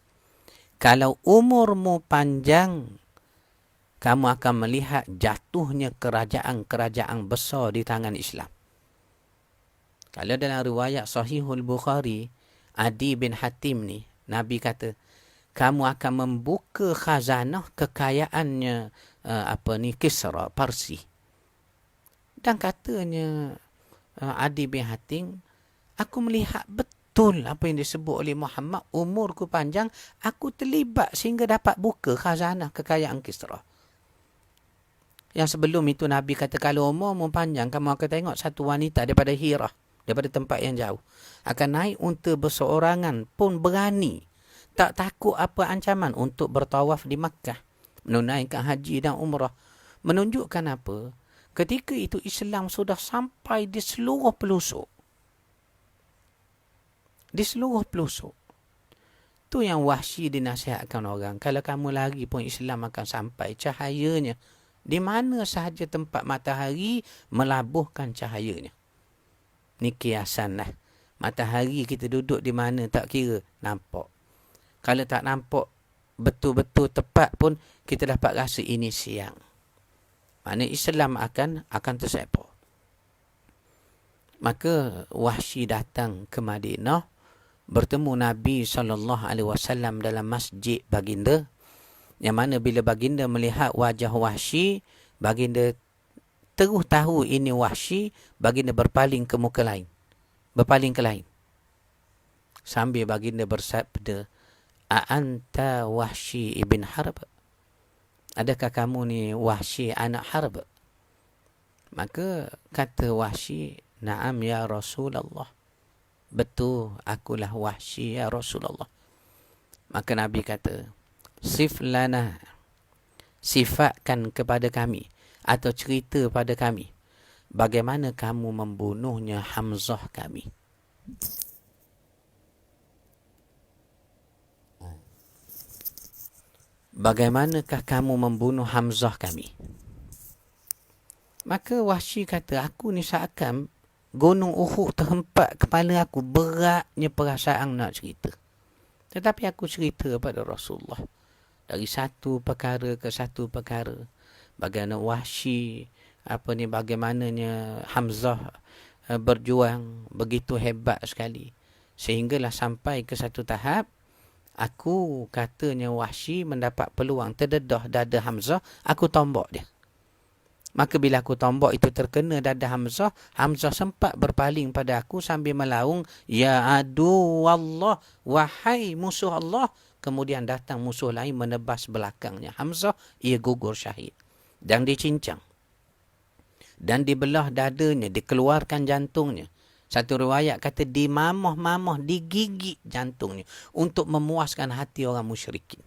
Kalau umurmu panjang, kamu akan melihat jatuhnya kerajaan-kerajaan besar di tangan Islam. Kalau dalam riwayat Sahihul Bukhari, Adi bin Hatim ni, Nabi kata, kamu akan membuka khazanah kekayaannya Kisra Parsi. Dan katanya Adi bin Hatim, aku melihat betul apa yang disebut oleh Muhammad, umurku panjang, aku terlibat sehingga dapat buka khazanah kekayaan Kisra. Yang sebelum itu Nabi kata, kalau umurmu panjang, kamu akan tengok satu wanita daripada Hira, daripada tempat yang jauh, akan naik unta berseorangan pun berani, tak takut apa ancaman untuk bertawaf di Makkah, menunaikan haji dan umrah. Menunjukkan apa? Ketika itu Islam sudah sampai di seluruh pelosok. Di seluruh pelosok. Tu yang Wahsy dinasihatkan orang. Kalau kamu lari pun Islam akan sampai cahayanya. Di mana sahaja tempat matahari melabuhkan cahayanya. Ni kiasan lah. Matahari kita duduk di mana tak kira nampak. Kalau tak nampak betul-betul tepat pun kita dapat rasa ini siang. Maknanya Islam akan tersebar. Maka Wahsy datang ke Madinah, bertemu Nabi SAW dalam masjid baginda, yang mana bila baginda melihat wajah Wahsy, baginda terus tahu ini Wahsy, baginda berpaling ke muka lain. Berpaling ke lain. Sambil baginda bersabda, "A'anta Wahsy ibn Harb?" Adakah kamu ni Wahsy anak Harb? Maka kata Wahsy, "Na'am ya Rasulullah." Betul, akulah Wahsy ya Rasulullah. Maka Nabi kata, "Sif lana." Sifatkan kepada kami atau cerita pada kami bagaimana kamu membunuhnya Hamzah kami. Bagaimanakah kamu membunuh Hamzah kami? Maka Wahsy kata, aku ni seakan gunung Uhud terhempak kepala aku, beratnya perasaan nak cerita. Tetapi aku cerita pada Rasulullah. Dari satu perkara ke satu perkara. Bagaimana Wahsy, bagaimananya Hamzah berjuang begitu hebat sekali. Sehinggalah sampai ke satu tahap, aku katanya Wahsy mendapat peluang terdedah dada Hamzah, aku tombok dia. Maka bila aku tombok itu terkena dada Hamzah, Hamzah sempat berpaling pada aku sambil melaung, "Ya adu Allah, wahai musuh Allah." Kemudian datang musuh lain menebas belakangnya Hamzah, ia gugur syahid. Dan dicincang. Dan dibelah dadanya, dikeluarkan jantungnya. Satu riwayat kata dimamah-mamah, digigit jantungnya untuk memuaskan hati orang musyrikin.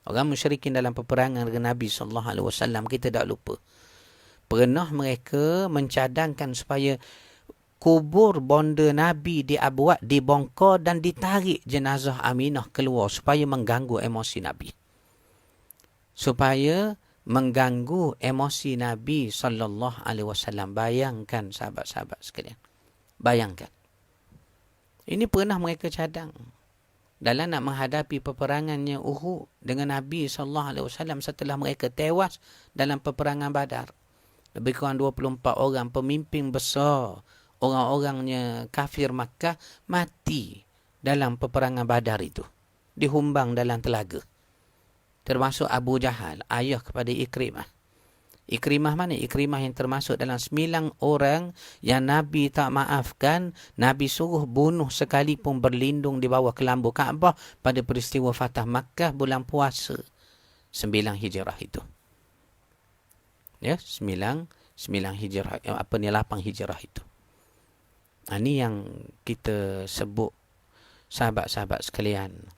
Orang musyrikin dalam peperangan dengan Nabi SAW, kita tak lupa. Pernah mereka mencadangkan supaya kubur bonda Nabi diabuat, dibongkar dan ditarik jenazah Aminah keluar supaya mengganggu emosi Nabi. Supaya mengganggu emosi Nabi SAW. Bayangkan sahabat-sahabat sekalian. Bayangkan. Ini pernah mereka cadang. Dalam nak menghadapi peperangannya Uhud dengan Nabi SAW setelah mereka tewas dalam peperangan Badar. Lebih kurang 24 orang pemimpin besar, orang-orangnya kafir Makkah, mati dalam peperangan Badar itu. Dihumbang dalam telaga. Termasuk Abu Jahal, ayah kepada Ikrimah. Ikrimah mana? Ikrimah yang termasuk dalam 9 orang yang Nabi tak maafkan. Nabi suruh bunuh sekalipun berlindung di bawah kelambu Kaabah pada peristiwa Fatah Makkah bulan puasa 9 Hijrah itu. Ya, 9 Hijrah, 8 Hijrah itu. Ini yang kita sebut, sahabat-sahabat sekalian,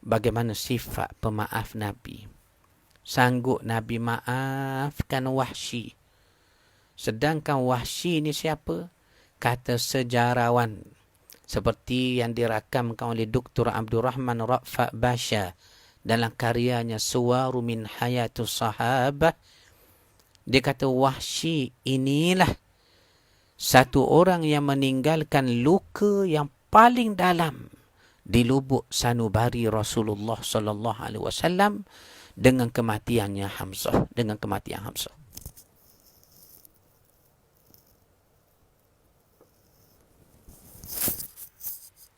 bagaimana sifat pemaaf Nabi. Sanggup Nabi maafkan Wahsy. Sedangkan Wahsy ni siapa? Kata sejarawan seperti yang dirakamkan oleh Dr. Abdul Rahman Ra'fa Basha dalam karyanya Suwaru min Hayatus Sahabah. Dia kata Wahsy inilah satu orang yang meninggalkan luka yang paling dalam di lubuk sanubari Rasulullah sallallahu alaihi wasallam dengan kematiannya Hamzah, dengan kematian Hamzah.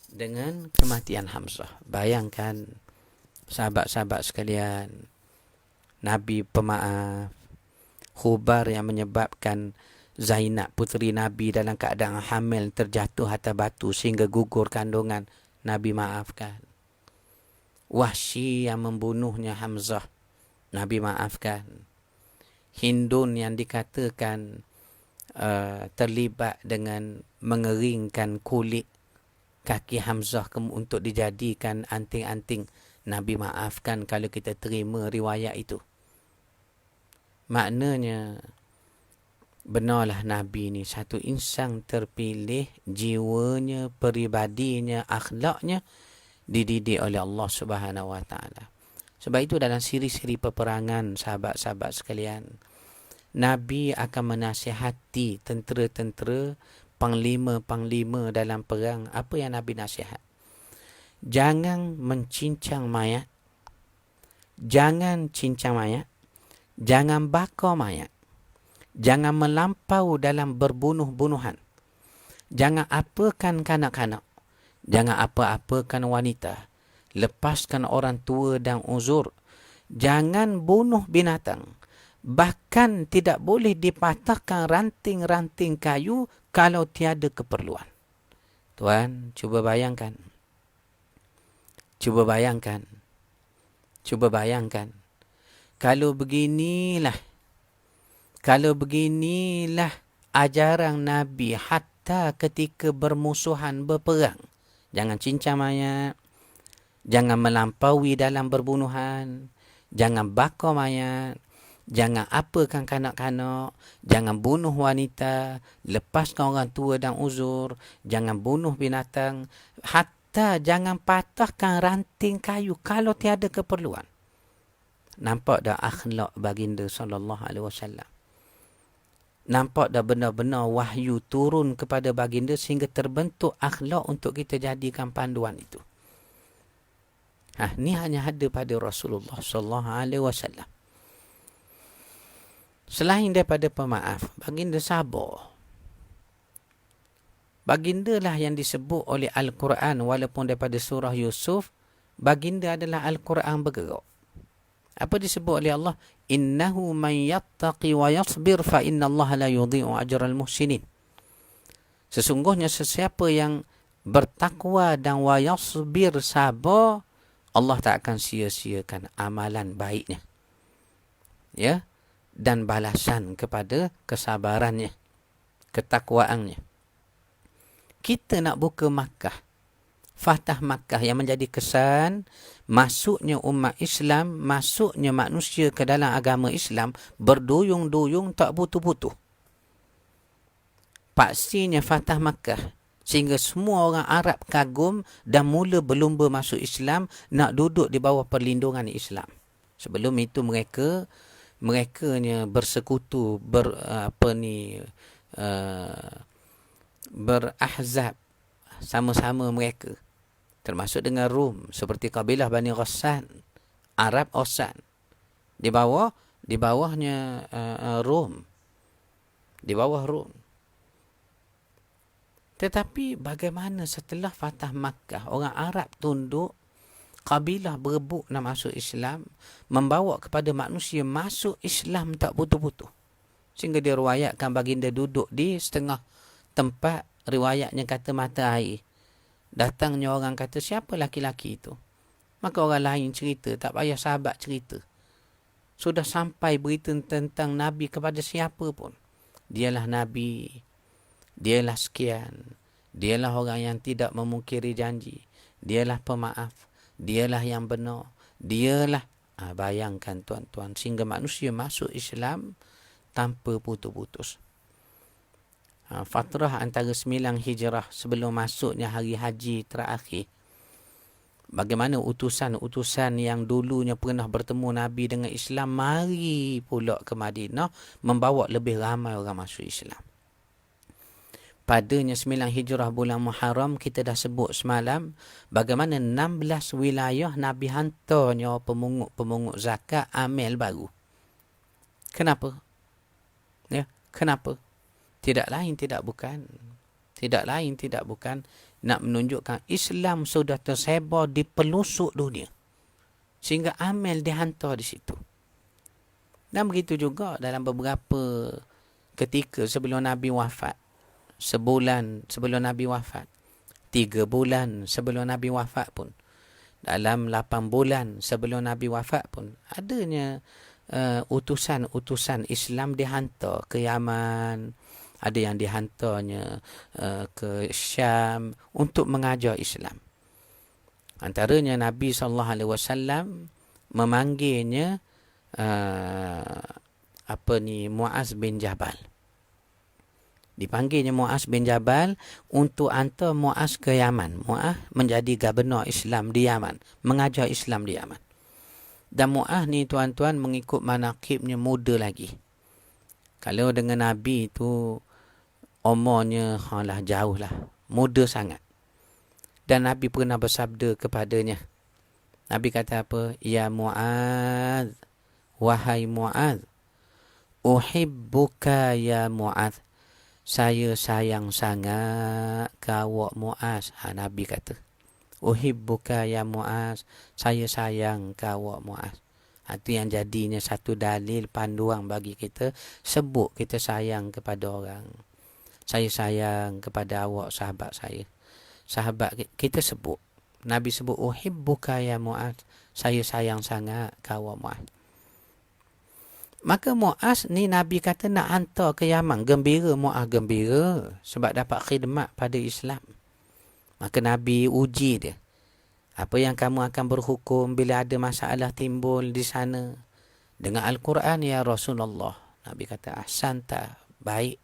Dengan kematian Hamzah. Bayangkan sahabat-sahabat sekalian, Nabi pemaaf. Khubar yang menyebabkan Zainab puteri Nabi dalam keadaan hamil terjatuh atas batu sehingga gugur kandungan, Nabi maafkan. Wahsy yang membunuhnya Hamzah, Nabi maafkan. Hindun yang dikatakan terlibat dengan mengeringkan kulit kaki Hamzah untuk dijadikan anting-anting, Nabi maafkan kalau kita terima riwayat itu. Maknanya benarlah Nabi ni satu insan terpilih, jiwanya, peribadinya, akhlaknya dididik oleh Allah Subhanahu Wa Taala. Sebab itu dalam siri-siri peperangan, sahabat-sahabat sekalian, Nabi akan menasihati tentera-tentera, panglima-panglima dalam perang. Apa yang Nabi nasihat? Jangan mencincang mayat, jangan cincang mayat, jangan bakar mayat, jangan melampau dalam berbunuh-bunuhan, jangan apakan kanak-kanak, jangan apa-apakan wanita, lepaskan orang tua dan uzur, jangan bunuh binatang, bahkan tidak boleh dipatahkan ranting-ranting kayu kalau tiada keperluan. Tuan, cuba bayangkan. Cuba bayangkan. Cuba bayangkan. Kalau beginilah ajaran Nabi hatta ketika bermusuhan, berperang. Jangan cincang mayat, jangan melampaui dalam berbunuhan, jangan bakar mayat, jangan apakan kanak-kanak, jangan bunuh wanita, lepaskan orang tua dan uzur, jangan bunuh binatang, hatta jangan patahkan ranting kayu kalau tiada keperluan. Nampak dah akhlak baginda sallallahu alaihi wasallam. Nampak dah benar-benar wahyu turun kepada baginda sehingga terbentuk akhlak untuk kita jadikan panduan itu. Ni hanya ada pada Rasulullah sallallahu alaihi wasallam. Selain daripada pemaaf, baginda sabar. Baginda lah yang disebut oleh Al-Quran, walaupun daripada surah Yusuf, baginda adalah Al-Quran bergerak. Apa disebut oleh Allah? Innahu man yattaqi wa yasbir fa innallaha la yudhi'u ajral muhsinin. Sesungguhnya sesiapa yang bertakwa dan wa yasbir, sabar, Allah tak akan sia-siakan amalan baiknya. Ya, dan balasan kepada kesabarannya, ketakwaannya. Kita nak buka Makkah, Fatah Makkah yang menjadi kesan masuknya umat Islam, masuknya manusia ke dalam agama Islam berduyung-duyung tak putus-putus. Pastinya Fatah Makkah sehingga semua orang Arab kagum dan mula berlumba masuk Islam, nak duduk di bawah perlindungan Islam. Sebelum itu mereka bersekutu, berahzab sama-sama mereka, termasuk dengan Rum, seperti kabilah Bani Ghassan, Arab Ghassan, di bawahnya Rum, di bawah Rum. Tetapi bagaimana setelah Fatah Makkah, orang Arab tunduk, kabilah berebut nak masuk Islam, membawa kepada manusia masuk Islam tak putus-putus. Sehingga diriwayatkan baginda duduk di setengah tempat, riwayatnya kata mata air. Datangnya orang kata, siapa laki-laki itu? Maka orang lain cerita, tak payah sahabat cerita. Sudah sampai berita tentang Nabi kepada siapa pun. Dialah Nabi, dialah sekian, dialah orang yang tidak memungkiri janji, dialah pemaaf, dialah yang benar, dialah. Bayangkan tuan-tuan, sehingga manusia masuk Islam tanpa putus-putus. Fatrah antara 9 hijrah sebelum masuknya hari haji terakhir. Bagaimana utusan-utusan yang dulunya pernah bertemu Nabi dengan Islam mari pula ke Madinah membawa lebih ramai orang masuk Islam. Padanya 9 hijrah bulan Muharram, kita dah sebut semalam bagaimana 16 wilayah Nabi hantarnya pemungut zakat amil baru. Kenapa? Ya, kenapa? Tidak lain tidak bukan nak menunjukkan Islam sudah tersebar di pelosok dunia. Sehingga amal dihantar di situ. Dan begitu juga dalam beberapa ketika sebelum Nabi wafat. Sebulan sebelum Nabi wafat. 3 bulan sebelum Nabi wafat pun. Dalam 8 bulan sebelum Nabi wafat pun. Adanya utusan-utusan Islam dihantar ke Yaman. Ada yang dihantarnya ke Syam untuk mengajar Islam. Antaranya Nabi SAW memanggilnya Muaz bin Jabal. Dipanggilnya Muaz bin Jabal untuk hantar Muaz ke Yaman. Muaz menjadi gubernur Islam di Yaman, mengajar Islam di Yaman. Dan Muaz ni tuan-tuan mengikut manaqibnya muda lagi. Kalau dengan Nabi itu umurnya jauh lah, muda sangat. Dan Nabi pernah bersabda kepadanya. Nabi kata apa? Ya Muaz, wahai Muaz, uhibbuka ya Muaz. Saya sayang sangat kau Muaz. Nabi kata. Uhibbuka ya Muaz. Saya sayang kau Muaz. Itu yang jadinya satu dalil panduan bagi kita. Sebut kita sayang kepada orang. Saya sayang kepada awak sahabat saya. Sahabat kita sebut. Nabi sebut uhibbuka ya Muaz. Saya sayang sangat kau Muaz. Maka Muaz ni Nabi kata nak hantar ke Yaman. Gembira Muaz, gembira. Sebab dapat khidmat pada Islam. Maka Nabi uji dia. Apa yang kamu akan berhukum bila ada masalah timbul di sana? Dengan Al-Quran ya Rasulullah. Nabi kata ahsanta, baik.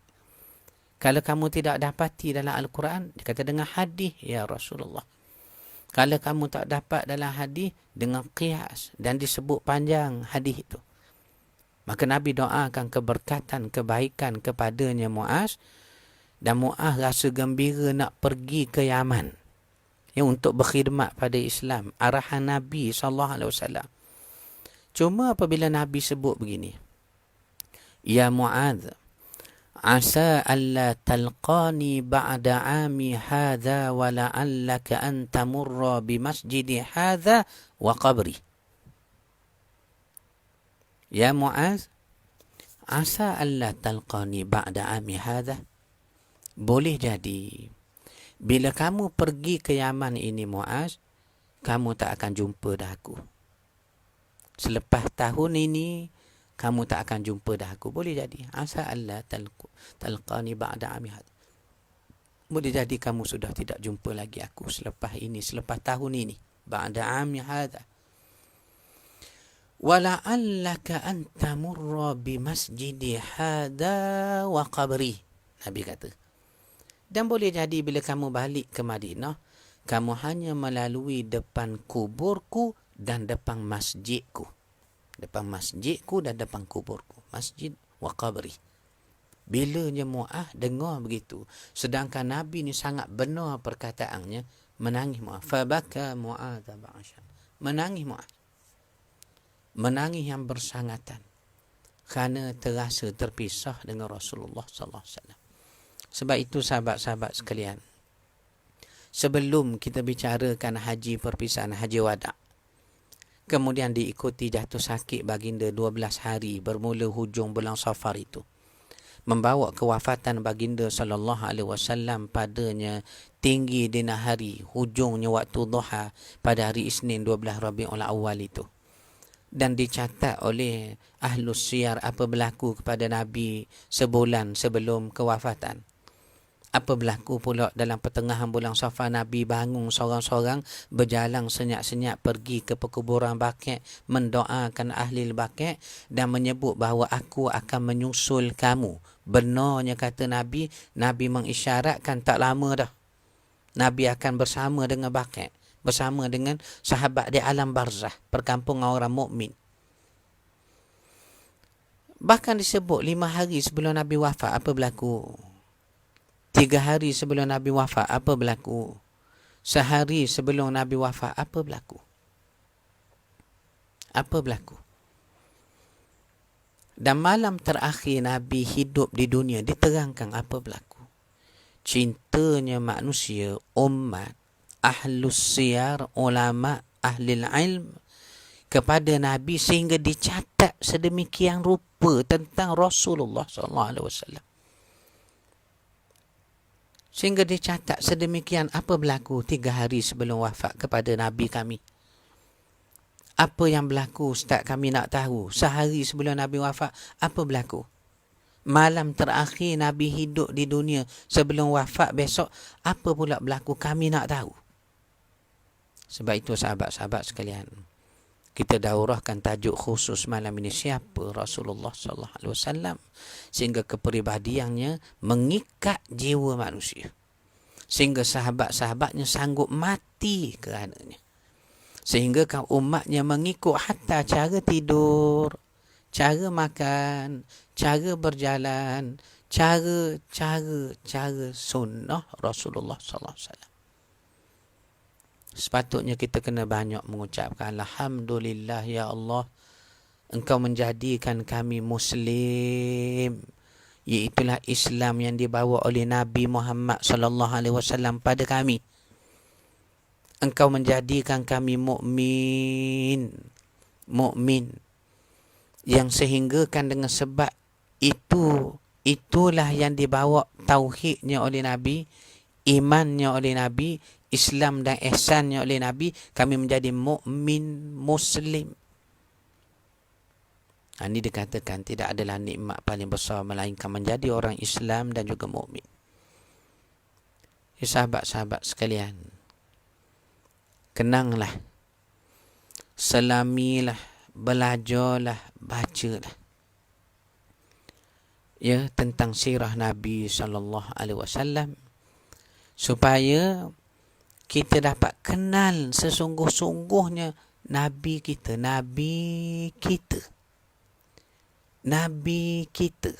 Kalau kamu tidak dapati dalam Al-Quran, dia kata dengan hadis ya Rasulullah. Kalau kamu tak dapat dalam hadis, dengan qiyas. Dan disebut panjang hadis itu. Maka Nabi doakan keberkatan, kebaikan kepadanya Muaz. Dan Muaz rasa gembira nak pergi ke Yaman. Untuk berkhidmat pada Islam. Arahan Nabi SAW. Cuma apabila Nabi sebut begini. Ya Muaz, asa alla talqani ba'da ami hadha wa la'allaka an tamurra bi masjidi hadha wa qabri. Ya Muaz, asa alla talqani ba'da ami hadha. Boleh jadi bila kamu pergi ke Yaman ini Muaz, kamu tak akan jumpa dah aku. Selepas tahun ini, kamu tak akan jumpa dah aku. Boleh jadi. Asa alla talqani ba'da ami hadha. Boleh jadi kamu sudah tidak jumpa lagi aku selepas ini, selepas tahun ini. Ba'da ami hadha. Wala'allaka an tamurra bi masjidi hadha wa qabri. Nabi kata. Dan boleh jadi bila kamu balik ke Madinah, kamu hanya melalui depan kuburku dan depan masjidku. Depan masjidku dan depan kuburku. Masjid wa qabri. Bilanya Mu'ah dengar begitu. Sedangkan Nabi ni sangat benar perkataannya. Menangis Mu'ah. Fabaka Mu'ah taba'ashan. Menangis Mu'ah. Menangis yang bersangatan. Kerana terasa terpisah dengan Rasulullah SAW. Sebab itu sahabat-sahabat sekalian. Sebelum kita bicarakan haji perpisahan, haji wada'. Kemudian diikuti jatuh sakit baginda 12 hari bermula hujung bulan Safar itu. Membawa kewafatan baginda SAW padanya tinggi dina hari, hujungnya waktu duha pada hari Isnin 12 Rabiul Awal itu. Dan dicatat oleh Ahlus Siyar apa berlaku kepada Nabi sebulan sebelum kewafatan. Apa berlaku pula dalam pertengahan bulan Safar, Nabi bangun seorang-seorang berjalan senyap-senyap pergi ke perkuburan Baqi', mendoakan ahli Baqi' dan menyebut bahawa aku akan menyusul kamu. Benarnya kata Nabi, Nabi mengisyaratkan tak lama dah Nabi akan bersama dengan Baqi', bersama dengan sahabat di alam barzah, perkampungan orang mukmin. Bahkan disebut 5 hari sebelum Nabi wafat apa berlaku? 3 hari sebelum Nabi wafat, apa berlaku? Sehari sebelum Nabi wafat, apa berlaku? Apa berlaku? Dan malam terakhir Nabi hidup di dunia, diterangkan apa berlaku. Cintanya manusia, umat, ahlus siyar, ulama, ahli ilm, kepada Nabi sehingga dicatat sedemikian rupa tentang Rasulullah SAW. Sehingga dicatat sedemikian apa berlaku 3 hari sebelum wafat kepada Nabi kami. Apa yang berlaku Ustaz kami nak tahu. Sehari sebelum Nabi wafat, apa berlaku? Malam terakhir Nabi hidup di dunia sebelum wafat besok, apa pula berlaku kami nak tahu. Sebab itu sahabat-sahabat sekalian, kita daurahkan tajuk khusus malam ini, siapa Rasulullah sallallahu alaihi wasallam, sehingga kepribadiannya mengikat jiwa manusia. Sehingga sahabat-sahabatnya sanggup mati kerananya. Sehingga umatnya mengikut hatta cara tidur, cara makan, cara berjalan, cara sunnah Rasulullah sallallahu alaihi wasallam. Sepatutnya kita kena banyak mengucapkan alhamdulillah ya Allah, Engkau menjadikan kami Muslim, iaitulah Islam yang dibawa oleh Nabi Muhammad sallallahu alaihi wasallam pada kami. Engkau menjadikan kami mukmin yang sehinggakan dengan sebab itulah yang dibawa tauhidnya oleh Nabi, imannya oleh Nabi, Islam dan ihsannya oleh Nabi, kami menjadi mukmin Muslim. Ini dikatakan tidak adalah nikmat paling besar melainkan menjadi orang Islam dan juga mukmin. Ya, sahabat-sahabat sekalian, kenanglah, selamilah, belajarlah, bacalah ya tentang sirah Nabi sallallahu alaihi wasallam, supaya kita dapat kenal sesungguh-sungguhnya Nabi kita. Nabi kita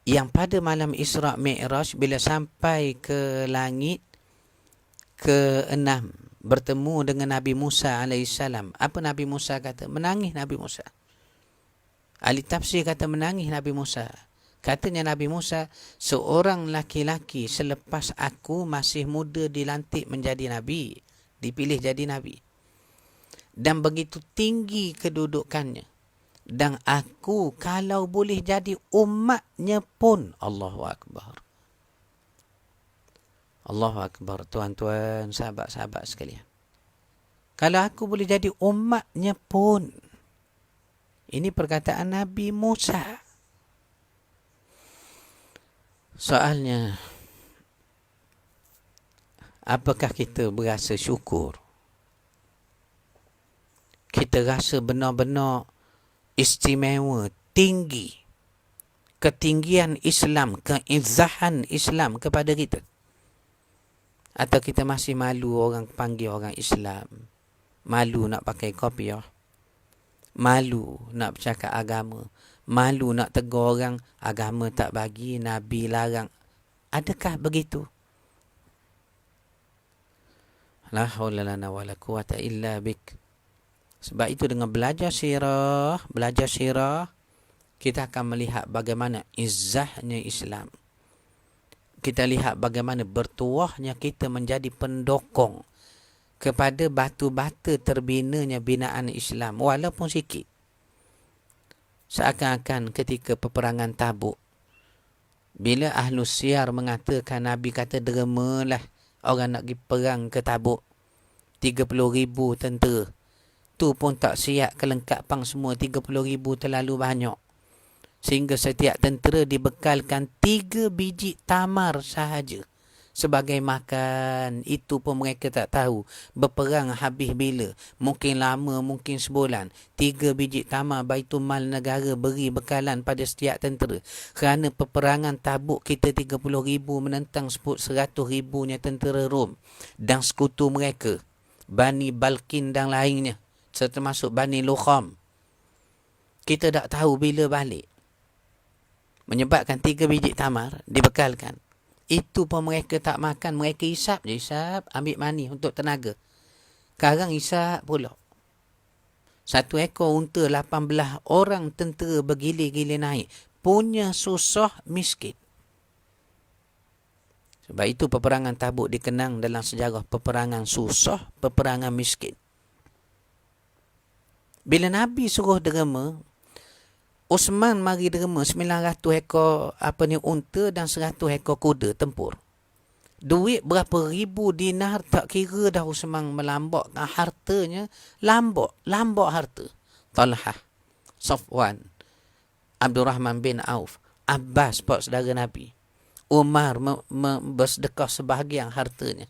yang pada malam Isra' Mi'raj bila sampai ke langit ke-6 bertemu dengan Nabi Musa alaihissalam. Apa Nabi Musa kata? Menangis Nabi Musa. Ahli tafsir kata menangis Nabi Musa. Katanya Nabi Musa, seorang laki-laki selepas aku masih muda dilantik menjadi Nabi, dipilih jadi Nabi. Dan begitu tinggi kedudukannya. Dan aku kalau boleh jadi umatnya pun, Allahu Akbar. Allahu Akbar, tuan-tuan, sahabat-sahabat sekalian. Kalau aku boleh jadi umatnya pun. Ini perkataan Nabi Musa. Soalnya, apakah kita berasa syukur? Kita rasa benar-benar istimewa, tinggi, ketinggian Islam, keizahan Islam kepada kita? Atau kita masih malu orang panggil orang Islam? Malu nak pakai kopiah? Malu nak bercakap agama? Malu nak tegur orang, agama tak bagi, Nabi larang. Adakah begitu? La haula lana wala quwata illa bik. Sebab itu dengan belajar sirah, kita akan melihat bagaimana izzahnya Islam. Kita lihat bagaimana bertuahnya kita menjadi pendokong kepada batu-bata terbinanya binaan Islam, walaupun sikit. Seakan-akan ketika peperangan Tabuk, bila Ahlus Siyar mengatakan, Nabi kata dermalah orang nak pergi perang ke Tabuk, 30,000 tentera. Tu pun tak siap kelengkapan semua, 30,000 terlalu banyak. Sehingga setiap tentera dibekalkan 3 biji tamar sahaja sebagai makan. Itu pun mereka tak tahu berperang habis bila. Mungkin lama, mungkin sebulan. 3 biji tamar Baitul Mal negara beri bekalan pada setiap tentera. Kerana peperangan Tabuk kita 30,000 menentang 100,000-nya tentera Rom dan sekutu mereka, Bani Balkin dan lainnya, termasuk Bani Lukham. Kita tak tahu bila balik. Menyebabkan 3 biji tamar dibekalkan. Itu pun mereka tak makan. Mereka hisap je. Hisap, ambil mani untuk tenaga. Sekarang hisap pula. 1 ekor unta 18 orang tentera bergilir-gilir naik. Punya susah miskin. Sebab itu peperangan Tabuk dikenang dalam sejarah peperangan susah, peperangan miskin. Bila Nabi suruh derma, Osman mari derma 900 ekor unta dan 100 ekor kuda tempur. Duit berapa ribu dinar tak kira dah. Osman melambakkan hartanya. Lambak harta. Talhah, Safwan, Abdul Rahman bin Auf, Abbas, pak saudara Nabi. Umar bersedekah sebahagian hartanya.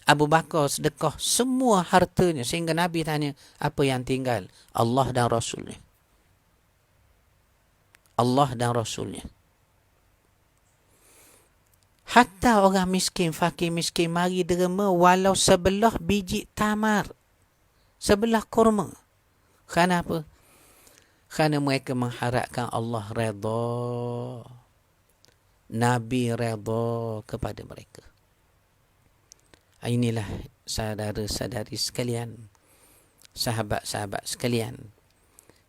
Abu Bakar sedekah semua hartanya. Sehingga Nabi tanya, apa yang tinggal? Allah dan Rasulnya. Allah dan Rasulnya. Hatta orang miskin, fakir miskin mari derma walau sebelah biji tamar. Sebelah kurma. Kenapa? Kerana mereka mengharapkan Allah redha. Nabi redha kepada mereka. Inilah saudara-saudari sekalian, sahabat-sahabat sekalian,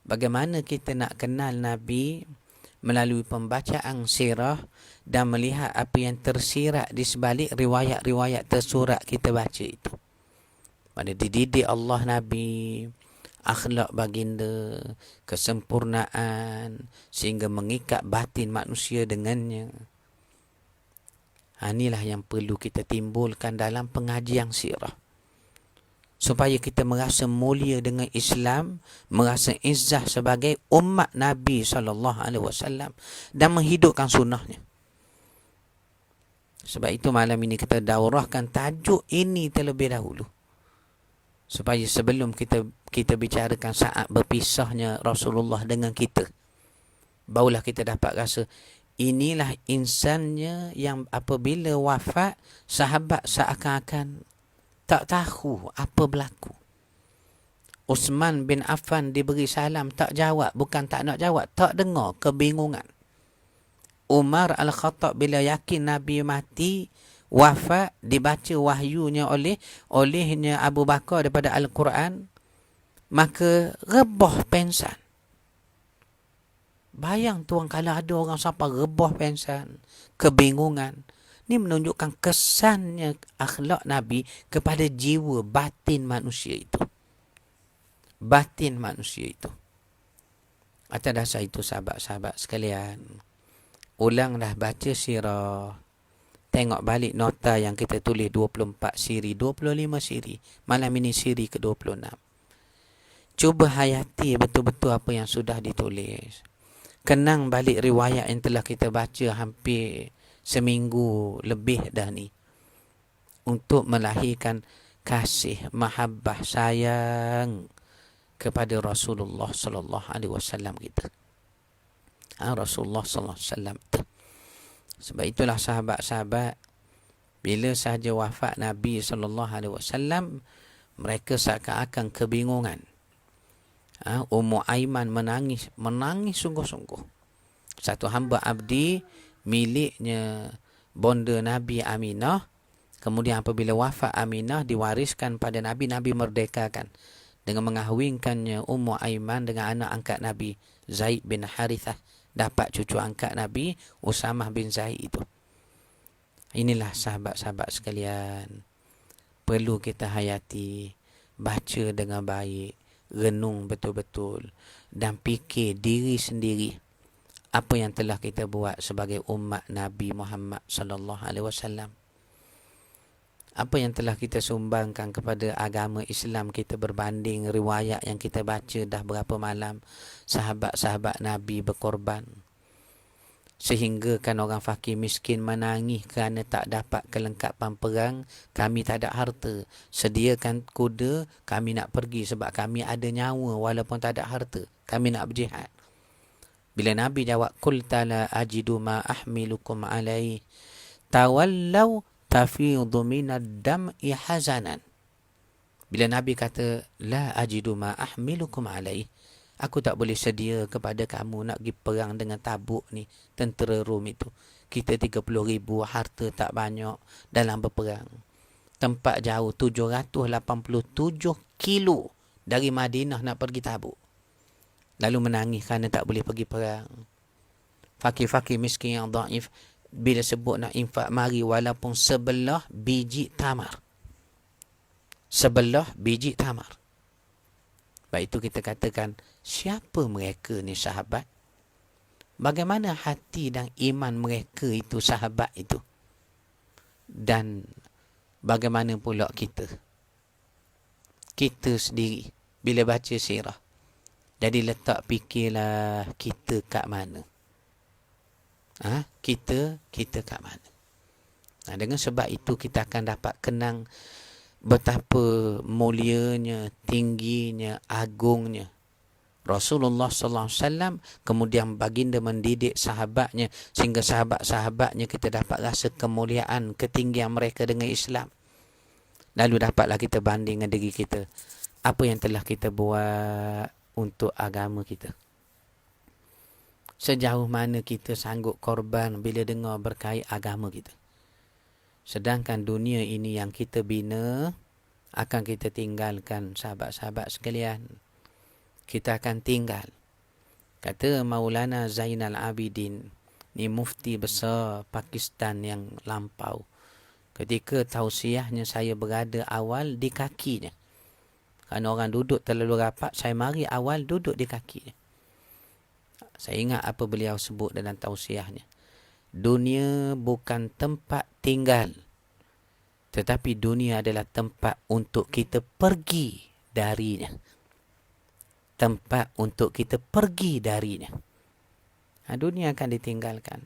bagaimana kita nak kenal Nabi melalui pembacaan sirah dan melihat apa yang tersirat di sebalik riwayat-riwayat tersurat kita baca itu. Pada dididik Allah Nabi, akhlak baginda, kesempurnaan sehingga mengikat batin manusia dengannya. Inilah yang perlu kita timbulkan dalam pengajian sirah. Supaya kita merasa mulia dengan Islam, merasa izzah sebagai umat Nabi SAW dan menghidupkan sunnahnya. Sebab itu malam ini kita daurahkan tajuk ini terlebih dahulu. Supaya sebelum kita bicarakan saat berpisahnya Rasulullah dengan kita, barulah kita dapat rasa inilah insannya yang apabila wafat, sahabat seakan-akan tak tahu apa berlaku. Uthman bin Affan diberi salam, tak jawab. Bukan tak nak jawab, tak dengar, kebingungan. Umar Al-Khattab bila yakin Nabi mati, wafat, dibaca wahyunya olehnya Abu Bakar daripada Al-Quran, maka rebah pensan. Bayang tuan kalau ada orang sampai rebah pensan, kebingungan. Ini menunjukkan kesannya akhlak Nabi kepada jiwa batin manusia itu. Batin manusia itu. Atas dasar itu sahabat-sahabat sekalian, ulanglah baca sirah. Tengok balik nota yang kita tulis 24 siri, 25 siri. Malam ini siri ke-26. Cuba hayati betul-betul apa yang sudah ditulis. Kenang balik riwayat yang telah kita baca hampir seminggu lebih dah ni, untuk melahirkan kasih, mahabbah, sayang kepada Rasulullah sallallahu alaihi wasallam kita. Rasulullah sallallahu alaihi wasallam. Sebab itulah sahabat-sahabat, bila sahaja wafat Nabi sallallahu alaihi wasallam, mereka seakan-akan kebingungan. Ummu Aiman menangis sungguh-sungguh. Satu hamba abdi miliknya bonda Nabi Aminah. Kemudian apabila wafat Aminah, diwariskan pada Nabi, Nabi merdekakan dengan mengahwinkannya Ummu Aiman dengan anak angkat Nabi, Zaid bin Harithah. Dapat cucu angkat Nabi, Usamah bin Zaid itu. Inilah sahabat-sahabat sekalian, perlu kita hayati, baca dengan baik, renung betul-betul dan fikir diri sendiri apa yang telah kita buat sebagai umat Nabi Muhammad sallallahu alaihi wasallam. Apa yang telah kita sumbangkan kepada agama Islam kita berbanding riwayat yang kita baca dah berapa malam, sahabat-sahabat Nabi berkorban. Sehingga kan orang fakir miskin menangis kerana tak dapat kelengkapan perang. Kami tak ada harta, sediakan kuda, kami nak pergi sebab kami ada nyawa walaupun tak ada harta, kami nak berjihad. Bila Nabi jawab, qul la ajidu ma ahmilukum alaih, tawallau tafidu minad dam'i hazanan. Bila Nabi kata la ajidu ma ahmilukum alaih, aku tak boleh sedia kepada kamu nak pergi perang dengan Tabuk ni, tentera Rom itu. Kita 30,000, harta tak banyak dalam berperang. Tempat jauh 787 kilo dari Madinah nak pergi Tabuk. Lalu menangis kerana tak boleh pergi perang. Fakir-fakir miskin yang dhaif, bila sebut nak infak, mari walaupun sebelah biji tamar. Sebelah biji tamar. Sebab itu kita katakan, siapa mereka ni sahabat? Bagaimana hati dan iman mereka itu sahabat itu? Dan bagaimana pula kita? Kita sendiri bila baca sirah. Jadi letak fikirlah kita kat mana? Kita kat mana? Dengan sebab itu kita akan dapat kenang betapa mulianya, tingginya, agungnya Rasulullah sallallahu alaihi wasallam, kemudian baginda mendidik sahabatnya sehingga sahabat-sahabatnya kita dapat rasa kemuliaan, ketinggian mereka dengan Islam. Lalu dapatlah kita banding dengan diri kita. Apa yang telah kita buat untuk agama kita? Sejauh mana kita sanggup korban bila dengar berkait agama kita? Sedangkan dunia ini yang kita bina akan kita tinggalkan, sahabat-sahabat sekalian. Kita akan tinggal. Kata Maulana Zainal Abidin, ni mufti besar Pakistan yang lampau. Ketika tausiahnya saya berada awal di kakinya. Kerana orang duduk terlalu rapat, saya mari awal duduk di kakinya. Saya ingat apa beliau sebut dalam tausiahnya. Dunia bukan tempat tinggal, tetapi dunia adalah tempat untuk kita pergi darinya. Tempat untuk kita pergi darinya. Dunia akan ditinggalkan.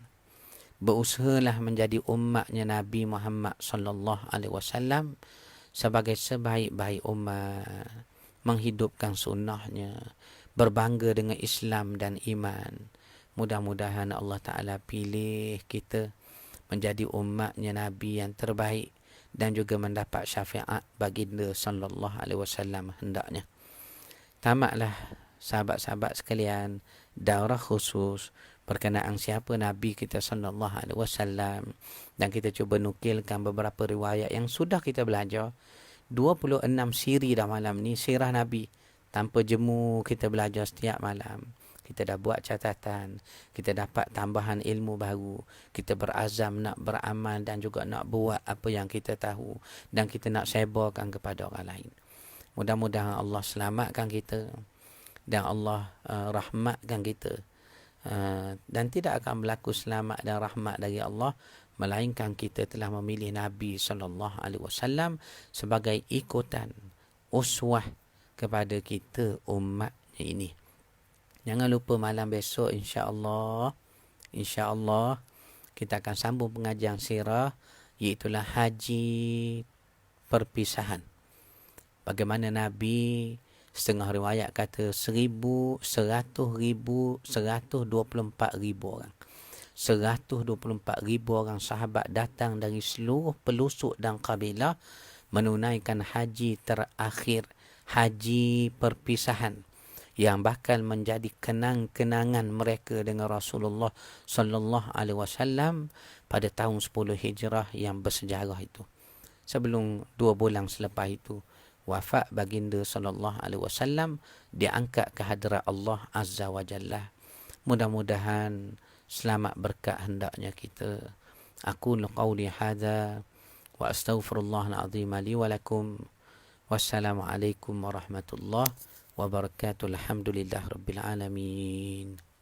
Berusahalah menjadi umatnya Nabi Muhammad sallallahu alaihi wasallam sebagai sebaik-baik umat, menghidupkan sunnahnya, berbangga dengan Islam dan iman. Mudah-mudahan Allah Ta'ala pilih kita menjadi umatnya Nabi yang terbaik dan juga mendapat syafaat baginda sallallahu alaihi wasallam hendaknya. Tamatlah sahabat-sahabat sekalian daurah khusus berkenaan siapa Nabi kita sallallahu alaihi wasallam, dan kita cuba nukilkan beberapa riwayat yang sudah kita belajar. 26 siri dah malam ni sirah Nabi. Tanpa jemu kita belajar setiap malam. Kita dah buat catatan, kita dapat tambahan ilmu baru, kita berazam nak beramal dan juga nak buat apa yang kita tahu, dan kita nak sebarkan kepada orang lain. Mudah-mudahan Allah selamatkan kita dan Allah rahmatkan kita. Dan tidak akan berlaku selamat dan rahmat dari Allah melainkan kita telah memilih Nabi sallallahu alaihi wasallam sebagai ikutan, uswah kepada kita umatnya ini. Jangan lupa malam besok insya-Allah kita akan sambung pengajian sirah, iaitu haji perpisahan. Bagaimana Nabi, setengah riwayat kata 1,100,000, 124,000 orang. 124,000 orang sahabat datang dari seluruh pelosok dan kabilah menunaikan haji terakhir, haji perpisahan, yang bakal menjadi kenang-kenangan mereka dengan Rasulullah sallallahu alaihi wasallam pada tahun 10 Hijrah yang bersejarah itu. Sebelum 2 bulan selepas itu wafat baginda sallallahu alaihi wasallam, diangkat ke hadirat Allah Azza wa Jalla. Mudah-mudahan selamat berkat hendaknya kita. Aku qauli hadza wa astaghfirullahal azim li wa lakum. Wassalamualaikum warahmatullahi wabarakatuh. Alhamdulillah rabbil alamin.